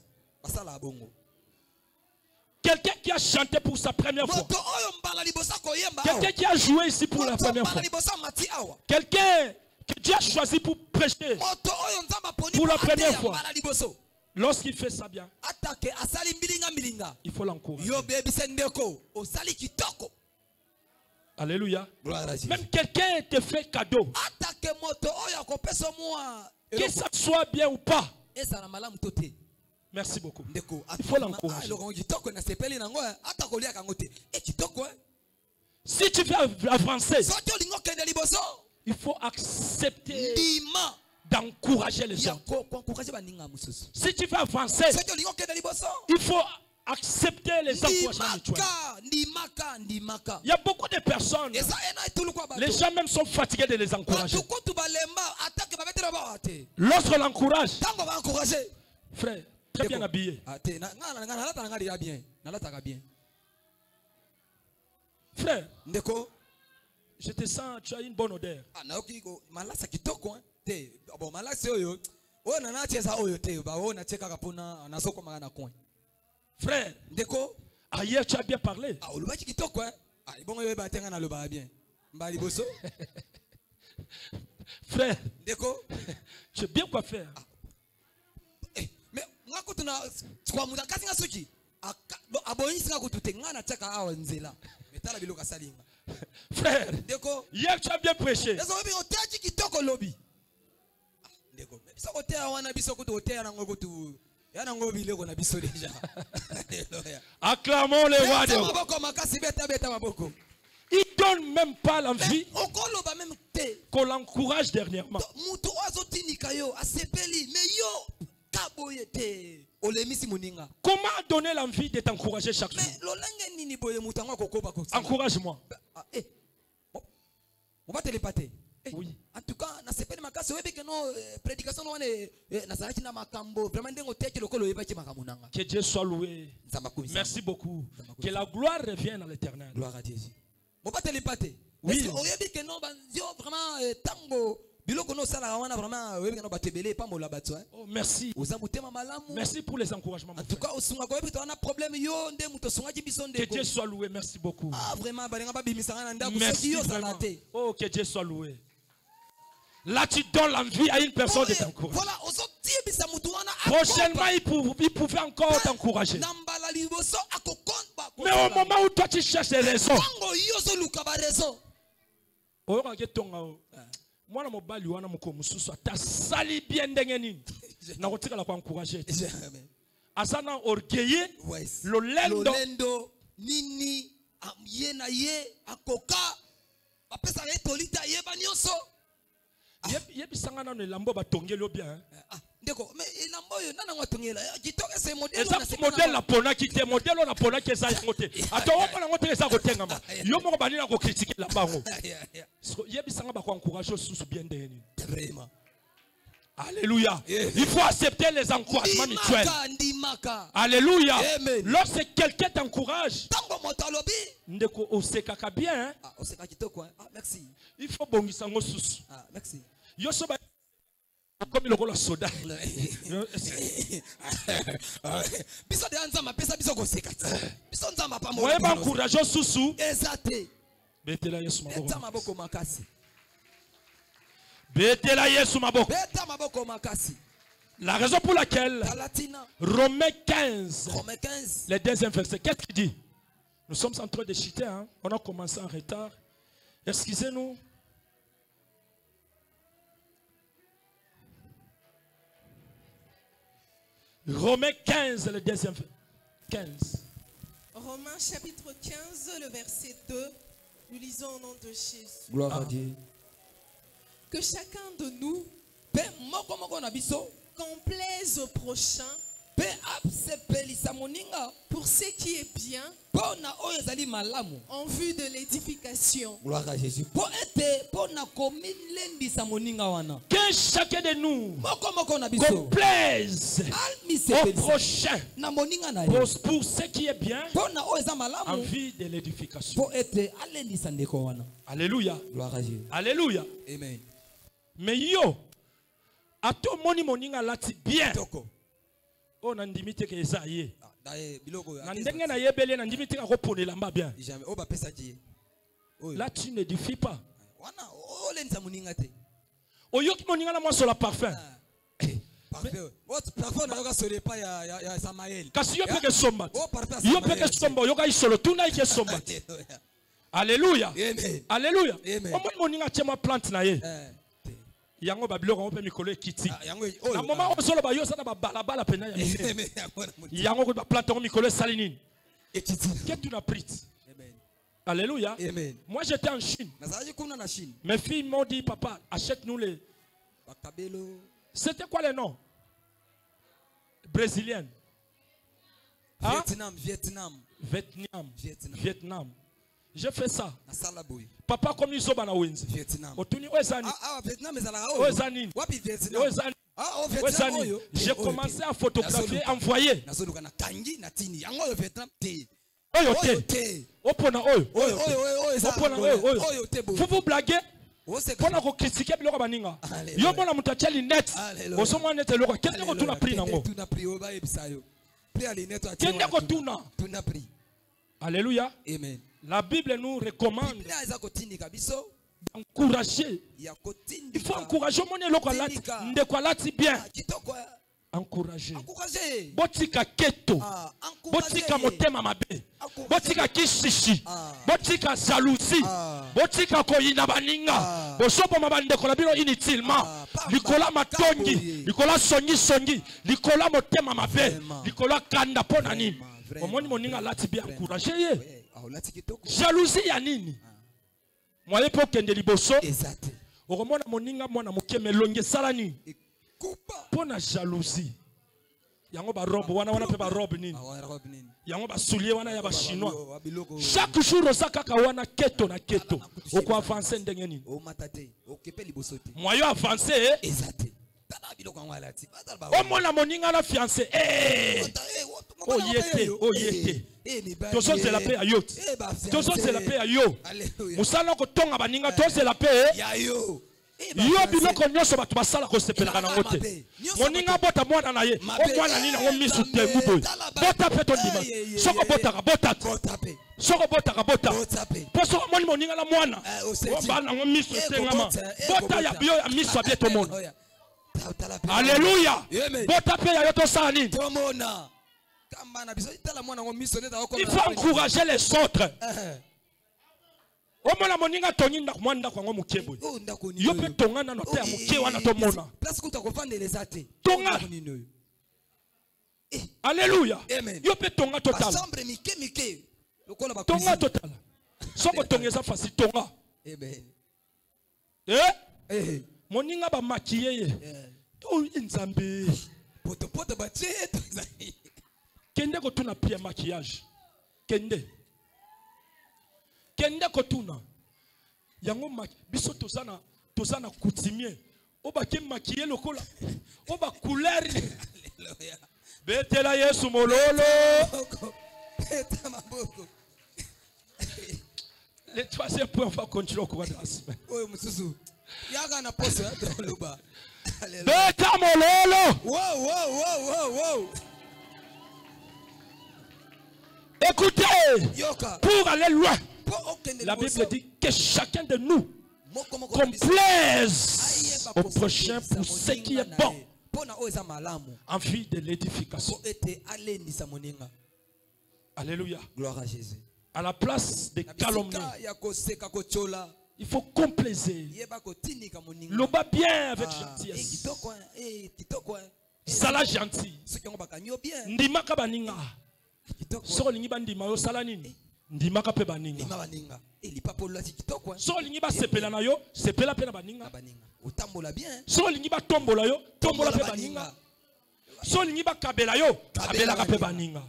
Quelqu'un qui a chanté pour sa première fois. Quelqu'un qui a joué ici pour la première fois. Quelqu'un que Dieu a choisi pour prêcher pour la première fois. Lorsqu'il fait ça bien, il faut l'encourager. Alléluia. Même quelqu'un te fait cadeau, que ça soit bien ou pas. Merci beaucoup. Il faut l'encourager. Si tu veux avancer, il faut accepter d'encourager les gens. Si tu veux avancer, il faut accepter les encouragements mutuels. Il y a beaucoup de personnes, les gens même sont fatigués de les encourager. Lorsqu'on l'encourage, frère, très bien habillé. Frère, je te sens, tu as une bonne odeur. Frère, ailleurs tu as bien parlé. Frère, tu es bien coiffé. Frère, hier tu as bien prêché. Acclamons le roi de roi. Il donne même pas l'envie qu'on l'encourage dernièrement. Comment donner l'envie de t'encourager chaque jour? Encourage-moi. On va te l'épater. Oui. En tout cas, que Dieu soit loué. Merci beaucoup. Que la gloire revienne à l'Éternel. Gloire à Dieu. On va te l'épater. Oui. Oh, merci. Merci pour les encouragements. En tout cas, que Dieu soit loué. Merci beaucoup. Merci vraiment. Oh, que Dieu soit loué. Là, tu donnes l'envie à une personne de t'encourager. Prochainement, il pouvait encore t'encourager. Mais au moment où toi, tu cherches les raisons. Moi, je suis sali bien d'engeni. Na kotika la encourager. Asana orgueilleux, lolendo nini ye na ye akoka apesa ye tolita ye banyoso. Yebi sangana no lambo batongelo bien. Ndeko, mais lambo yo nana watongela. Kitoke se modèle na se modèle la pona ki te modèle na pona ke za ngote. Atoko na ngote za kotenga ma. Yo mo bani na ko critiquer la bango. Yebi sanga ba ko encourager sous bien ndeni. Vraiment. Alléluia. Il faut accepter les encouragements mutuels. Alléluia. Lorsque quelqu'un t'encourage, ndeko osekaka bien. Merci. Il faut bongisa ngo susu. Merci. Yo so ba comme le rôle soda. Biso de anzama pesa biso koseka. Biso nzama pa mo. Moye ba encourager susu. Exacté. Betela Yesu maboko. Beta maboko makasi. Betela Yesu maboko. Beta maboko makasi. La raison pour laquelle Romains 15, le deuxième verset, qu'est-ce qu'il dit? Nous sommes en train de chuter, hein? On a commencé en retard. Excusez-nous. Romains 15, le deuxième verset. 15. Romains chapitre 15, le verset 2. Nous lisons au nom de Jésus. Gloire à Dieu. Que chacun de nous complaise au prochain pour ce qui est bien en vue de l'édification. Gloire à Jésus. Que chacun de nous complaise au prochain pour ce qui est bien en vue de l'édification. Alléluia. Gloire à Dieu. Alléluia. Amen. Mais yo, à tout moni moninga lati bien. Oh nandimite ke ezaye. Nandenge na yebele nandimite ka koponela mba bien. Là tu n'édifies pas. Oyoki moninga na mwaso la parfum. Kasi yo peke somba. Yo peke somba yoka isolo tuna ike somba. Alléluia. Alléluia. Omoni moninga chema plante na ye. Yango babiloko on peut mikolo ekiti. Na moment on solo ba yo sana ba balabala pena ya. Yango ko ba plante on mikolo salinine. Ekiti. Qu'est-ce que tu as pris? Alléluia. Moi j'étais en Chine. Mes filles m'ont dit papa, achète-nous les. C'était quoi les noms? Brésilienne. Hein? Vietnam. J'ai fait ça. Papa comme ils sont dans Wenzi. J'ai commencé à photographier, envoyer. Vous vous blaguez? Pona ko critiquer biloko baninga. Yo mona mutacha linette. Osoma nete loko. Kende ko tuna pri nango. Kende ko tuna. Alléluia. Amen. La Bible nous recommande d'encourager. Il faut encourager mon loko lati. Ndeko lati bien. Encourager. Botika keto. Botika motema mabe. Botika kishishi. Botika jalousie. Botika koyina baninga. Bosopo mabande kola bino inutilement. Likola matongi. Likola songi. Likola motema mabe. Likola kanda pona nini. Omoni moninga lati bien encourager ye. Jalousie ya nini? Moye po kende liboso. Okomona moninga mwana moke melonge salani. Pona jalousie. Yango ba robe wana pe ba robe nini? Yango ba soulier wana ya ba chinois. Chaque jour osaka ka wana keto na keto. Oko avancer ndenge nini? Moyo avancer o mona moninga na fiancé. Oh yete. Tozo c'est la paix à yo. Tozo c'est la paix à yo. Musala ko tonga baninga tozo c'est la paix. Yo biloko nyonso bato basala ko sepelaka na ngote. Moninga bota mwana na ye. O mwana nini ngo misu te muboy. Bota pe to ndima. Soko botaka bota. Soko botaka bota. Poso moni moninga na mwana. O bana ngo misu te ngama. Bota ya bio ya misu abie to mona. Alléluia. Bota pe ya yo to sala nini. Il faut encourager les autres. Omona moninga toninda mwanda kwa ngomu kebo. Yo pe tonga na note ya muke wana to mona. Tonga. Alléluia. Yo pe tonga total. Tonga total. Soko tongeza fasi tonga. Moninga ba maquiller ye. To nzambe. Poto ba tete. Kende ko tuna pia maquillage. Kende kotuna yango biso tozana coutumier oba ke maquiller lokola oba couleur betela Yesu mololo le troisième point on va continuer au cours de la semaine. Beta mololo. Wow. Écoutez, pour aller loin, la Bible dit que chacun de nous complaise au prochain pour ce qui est bon. en vue de l'édification. Alléluia. Gloire à Jésus. À la place de calomnie, il faut complaiser. Loba bien avec gentillesse. Sala gentil. Ndimaka baninga. So lingi bandima yo sala nini? Ndimaka pe baninga. So lingi ba sepela na yo, sepela pe na baninga. So lingi ba tombola yo, tombola pe baninga. So lingi ba kabela yo, kabela ka pe baninga.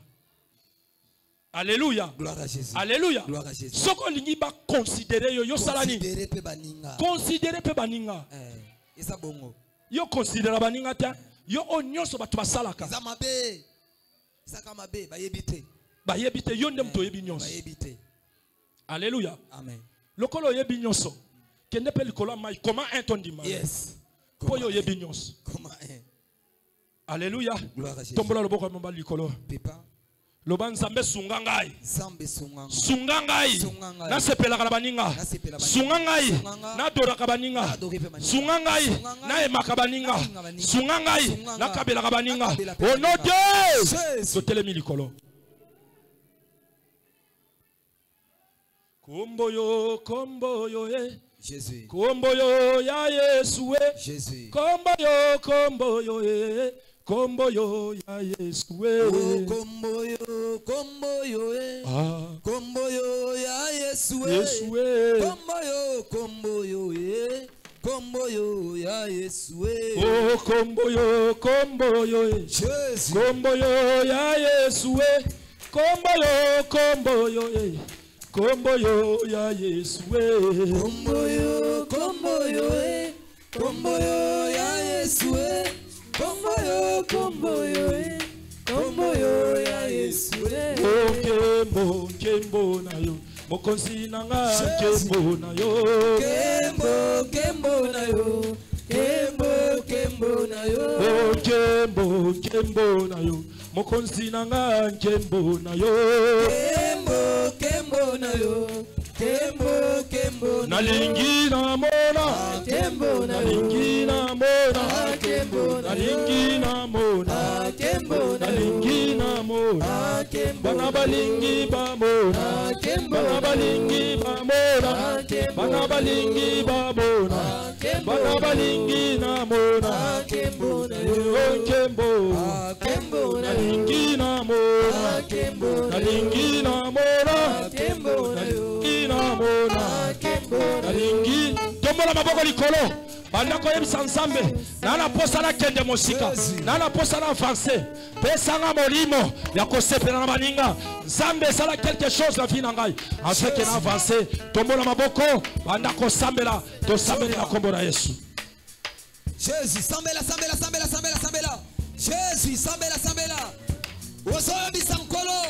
Alléluia. Gloire à Jésus. Alléluia. Gloire à Jésus. So ko lingi ba considérer yo sala nini? Considérer pe baninga. Esa bongo. Yo considérer baninga ta. Yo onyoso batu basalaka. Zamabe. Sakamabe bayebite. Bayebite yo ndem to yebi nyonso. Bayebite. Alléluia. Amen. Lokolo yebi nyonso. Kende pe likolo mai comment un ton dima. Yes. Po yo yebi nyonso. Comment un. Alléluia. Gloire à Jésus. Tombola loboko mamba likolo. Pepa. Loban zambe sungangai. Zambe sunganga. Sungangai. Na sepela karabaninga. Sungangai. Na dora kabaninga. Sungangai. Na emaka baninga. Sungangai. Na kabela kabaninga. Au nom de Dieu. Sotelemi likolo. Kombo yo Jésus. Kombo yo ya Yesu Jésus. Kombo yo Kombo yo ya Yesu Kombo yo Kombo yo ya Yesu Kombo yo ya Yesu Oh kombo yo Jésus. Kombo yo ya Yesu Kombo yo Kombo yo ya Yesu Kombo yo ya Yesu Kombo yo ya Yesu Oh kembo na yo mokonzi nanga kembo na yo Kembo na yo Oh kembo na yo mokonzi nanga kembo na yo Kembo na yo nalingi na mona nalingi na mona nalingi na mona nalingi na mona bana balingi ba mona bana balingi ba mona bana balingi ba mona bana balingi na mona kembo nalingi na mona nalingi na mona nalingi na mona nalingi tombola maboko likolo banda koyebisa nzambe nana posala kende mosika nana posala avancer pesanga molimo ya kosepela na baninga nzambe esala quelque chose na vie na ngai afin que na avancer tombola maboko banda kosambela tosambeli na kombo na Yesu Jésus sambela Jésus sambela ozoyebisa nkolo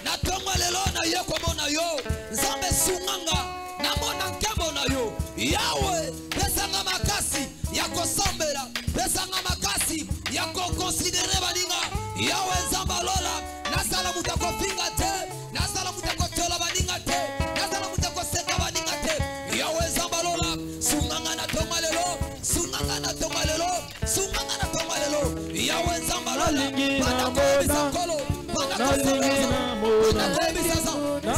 na tongo lelo na yo komona yo nzambe sunganga na mona nkembo na yo yawe pesanga makasi ya kosambela pesanga makasi ya kokonsidere baninga yawe nzamba lola nasala muta kofinga te nasala muta kotola baninga te nasala muta koseka baninga te yawe nzamba lola sunganga na tongo lelo sunganga na tongo lelo sunganga na tongo lelo yawe nzamba lola bana koyebisa nkolo bana kosambela bana koyebisa sambela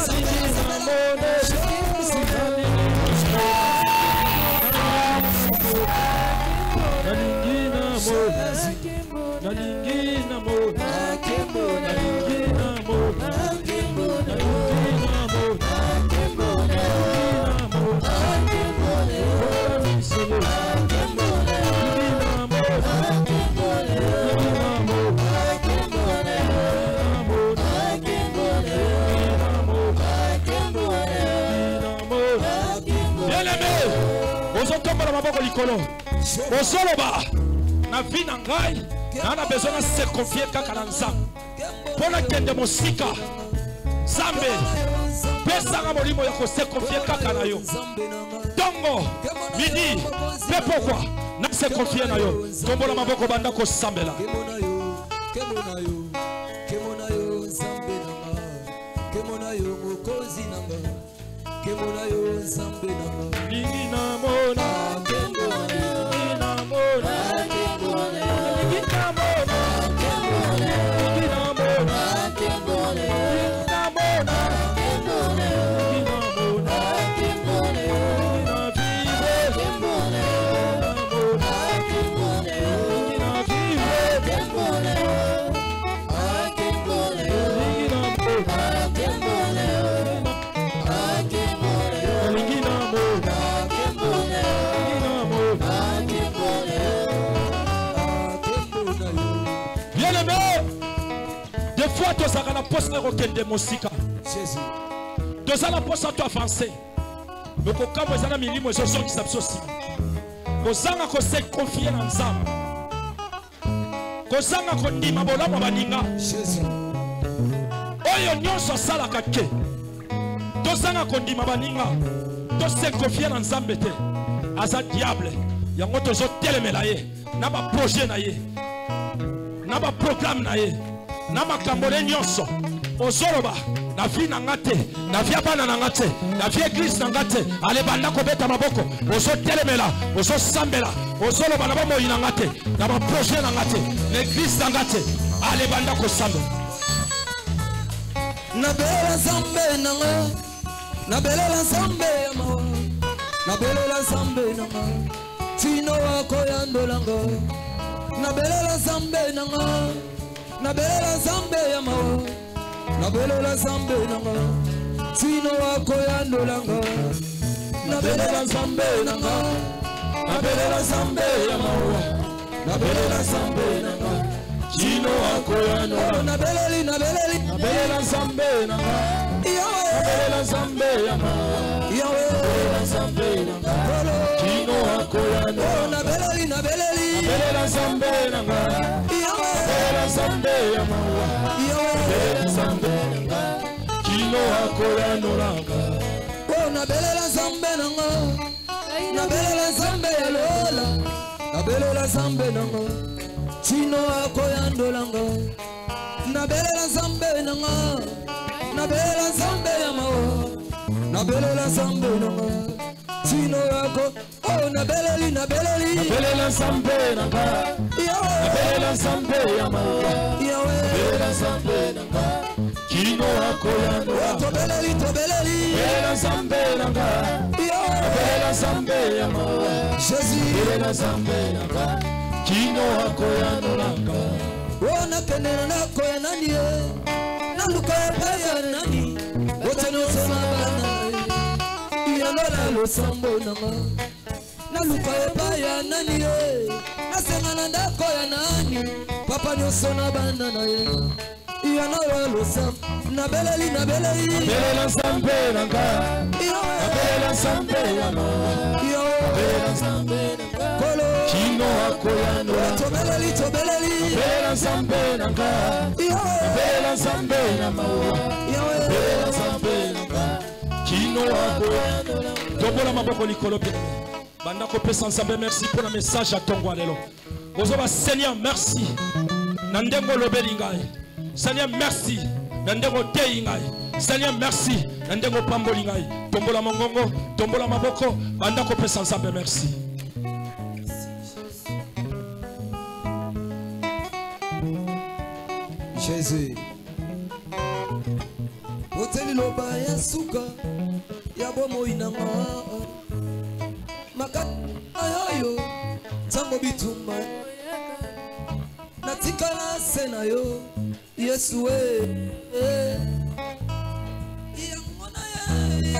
Osoloba na vie na ngai na besoin de se confier kaka na nzambe pona kende mosika zambe pesanga molimo ya ko se confier kaka na yo tongo midi mais pourquoi na se confier na yo tombola maboko banda ko sambela kemona yo zambe nanga kemona yo mokozi nanga kemona yo zambe nanga lingi na mona kemona na mona kemona Bien aimé, des fois tu as la poste de Mosika. Jésus. Tu as la poste à toi avancer. Mais quand vous avez mis les gens qui savent aussi. Vous avez se confier dans Zam. Vous avez dit ma bola ma baninga. Jésus. Oyo nyonso sala kake. Tu as dit ma baninga. Tu se confier dans Zam bete. Asa diable. Yango tozo telemela ye. Na ba projet na ye. Na ba programme na ye. Na makambole nyonso. Ozoloba. Na vie na ngate, na vie bana na ngate, na vie église na ngate, ale banda ko beta maboko, ozo telemela, ozo sambela, ozo lo bana ba moyi na ngate, na ba projet na ngate, l'église na ngate, ale banda ko sambela. Na bela zambe na nga, na bela zambe ya mawa, na bela zambe na nga, tino wako ya ndolanga, na bela zambe na nga, na bela zambe ya mawa. Na belela zambe nanga tino wako ya ndolanga na belela zambe nanga na belela zambe ya mawa na belela zambe nanga tino wako ya ndolanga na belela zambe nanga na belela zambe ya mawa na belela zambe nanga tino wako ya ndolanga na belela zambe nanga belela zambe ya mawa belela zambe nanga kino akoya nolanga oh na belela zambe nanga na belela zambe ya lola na belela zambe nanga kino akoya nolanga na belela zambe nanga na belela zambe ya mawa na belela zambe nanga kino ako oh na belela zambe nanga na belela zambe ya mawa belela zambe nanga kino akoya nolanga belela zambe nanga belela zambe ya mawa Jésus belela zambe nanga kino akoya nolanga ona kenena nakoya nani na luka ya nani wote no sema bana yalola lo sambo nanga na luka ya nani na senga na ndako ya nani papa nyoso na bana na ye yalola lo sam na beleli belela sambe nanga na belela sambe ya mawa belela sambe nanga kolo kino akoya no to beleli belela sambe nanga belela sambe na mawa belela sambe nanga kino akoya no tobola maboko likolo pe banda ko pesa nzambe merci pour le message à ton lelo ozoba Seigneur merci na ndengo lobeli ngai Seigneur merci na ndengo teyi ngai Seigneur merci na ndengo pamboli ngai tombola mongongo tombola maboko banda ko pesa nzambe merci Jésus Oteli loba ya suka ya bomo inanga makat ayo tango bituma natikala sena yo Yesu we yangona ye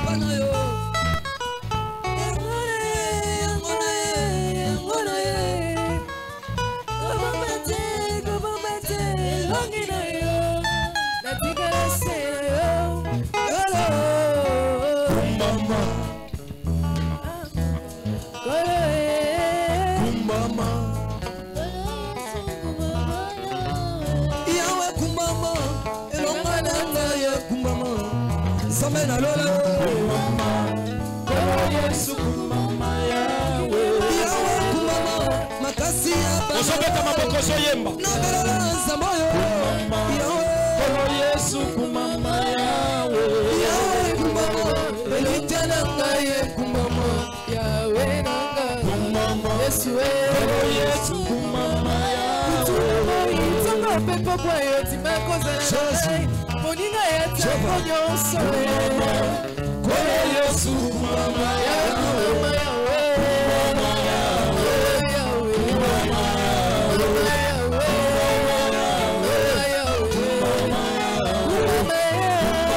pana yo yangona ye gobamete longina yo natikala sena yo mama Samena lola kumama Kono Yesu kumama yawe yawe kumama makasi ya Osobeta maboko zoyemba Nabelela zamoyo kumama yawe Kono Yesu kumama yawe yawe kumama Elitana ngaye kumama yawe nanga kumama Yesu Kono Yesu kumama yawe Itanga pepo kwa yoti makoza na Moninga ya chako nyonso Kono Yesu mama yawe mama yawe mama yawe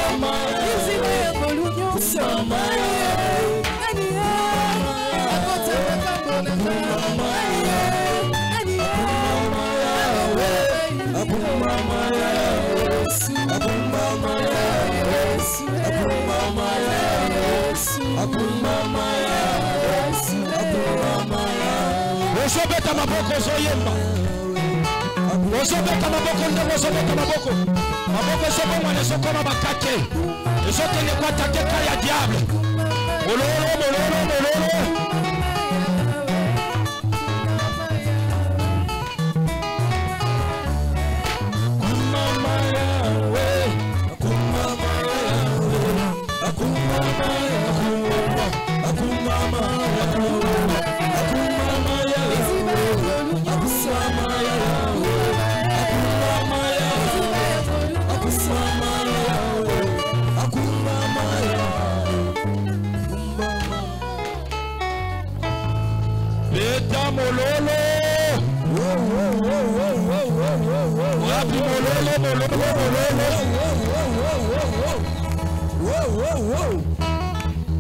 mama izina ya bolu nyonso mama nani akota makambo na mama nani Ozobeta maboko zoyemba. Ozobeta maboko ndenge ozobeta maboko. Maboko ezobongwana ezokoma bakake. Ezokende kuatake ka ya diable. Mololo, mololo, mololo.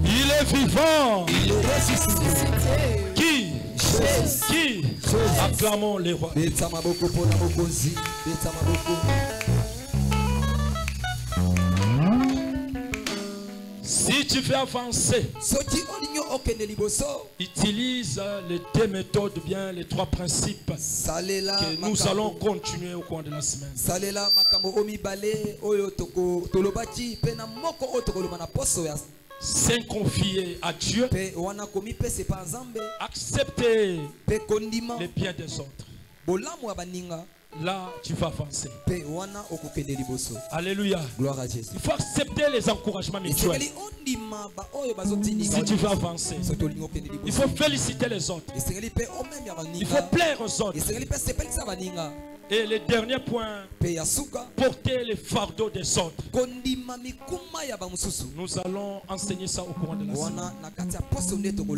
Il est vivant. Il est ressuscité. Qui? Qui? Acclamons les rois. Si tu fais avancer, utilise les deux méthodes, bien les trois principes que nous allons continuer au cours de la semaine. C'est confier à Dieu, accepter les biens des autres. Là, tu vas avancer. Alléluia. Gloire à Jésus. Il faut accepter les encouragements mutuels. Si tu veux avancer, il faut féliciter les autres. Il faut plaire aux autres. Et le dernier point, porter les fardeaux des autres. Nous allons enseigner ça au courant de la semaine.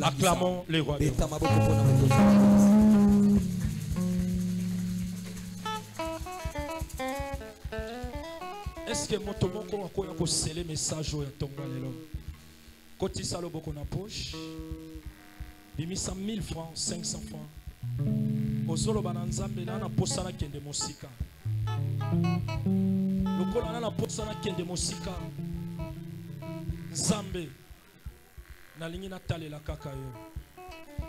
Acclamons les rois. Est-ce que mon tomoko a scellé le message au Tonga lelo? Koti salo boko na poche. Bimisa 1000 francs, 500 francs. Ozolo bananzambe na posana kende mosika. Lokola na posana kende mosika. Nzambe na lingi na talela kaka yo.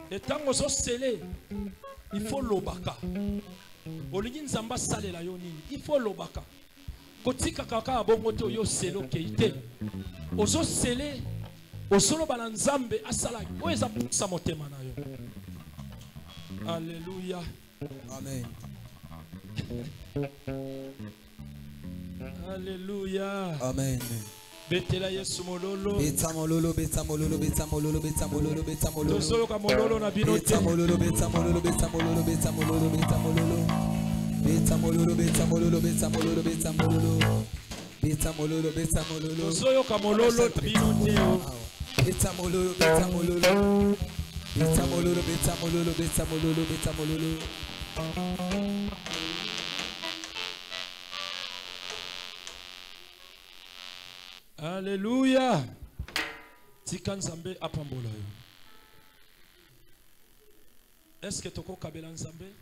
Et tango zo scellé, il faut lobaka. Olingi nzamba salela yo nini? Il faut lobaka. Kotika kaka abongoto yo selo keite. Ozo sele osolo bananzambe asala oeza pusa motema na yo. Alléluia. Amen. Alléluia. Amen. Betela Yesu mololo. Beta mololo, beta mololo, beta mololo, beta mololo, beta mololo. Tosolo ka mololo na binote. Beta mololo, beta mololo, beta mololo, beta mololo, beta mololo. Beta mololo, beta mololo, beta mololo, beta mololo. Beta mololo, beta mololo. Tosolo ka mololo binote. Beta mololo, beta mololo. Beta mololo, beta mololo, beta mololo, beta mololo. Alléluia. Tika nzambe apambola yo. Est-ce que toko kabela nzambe?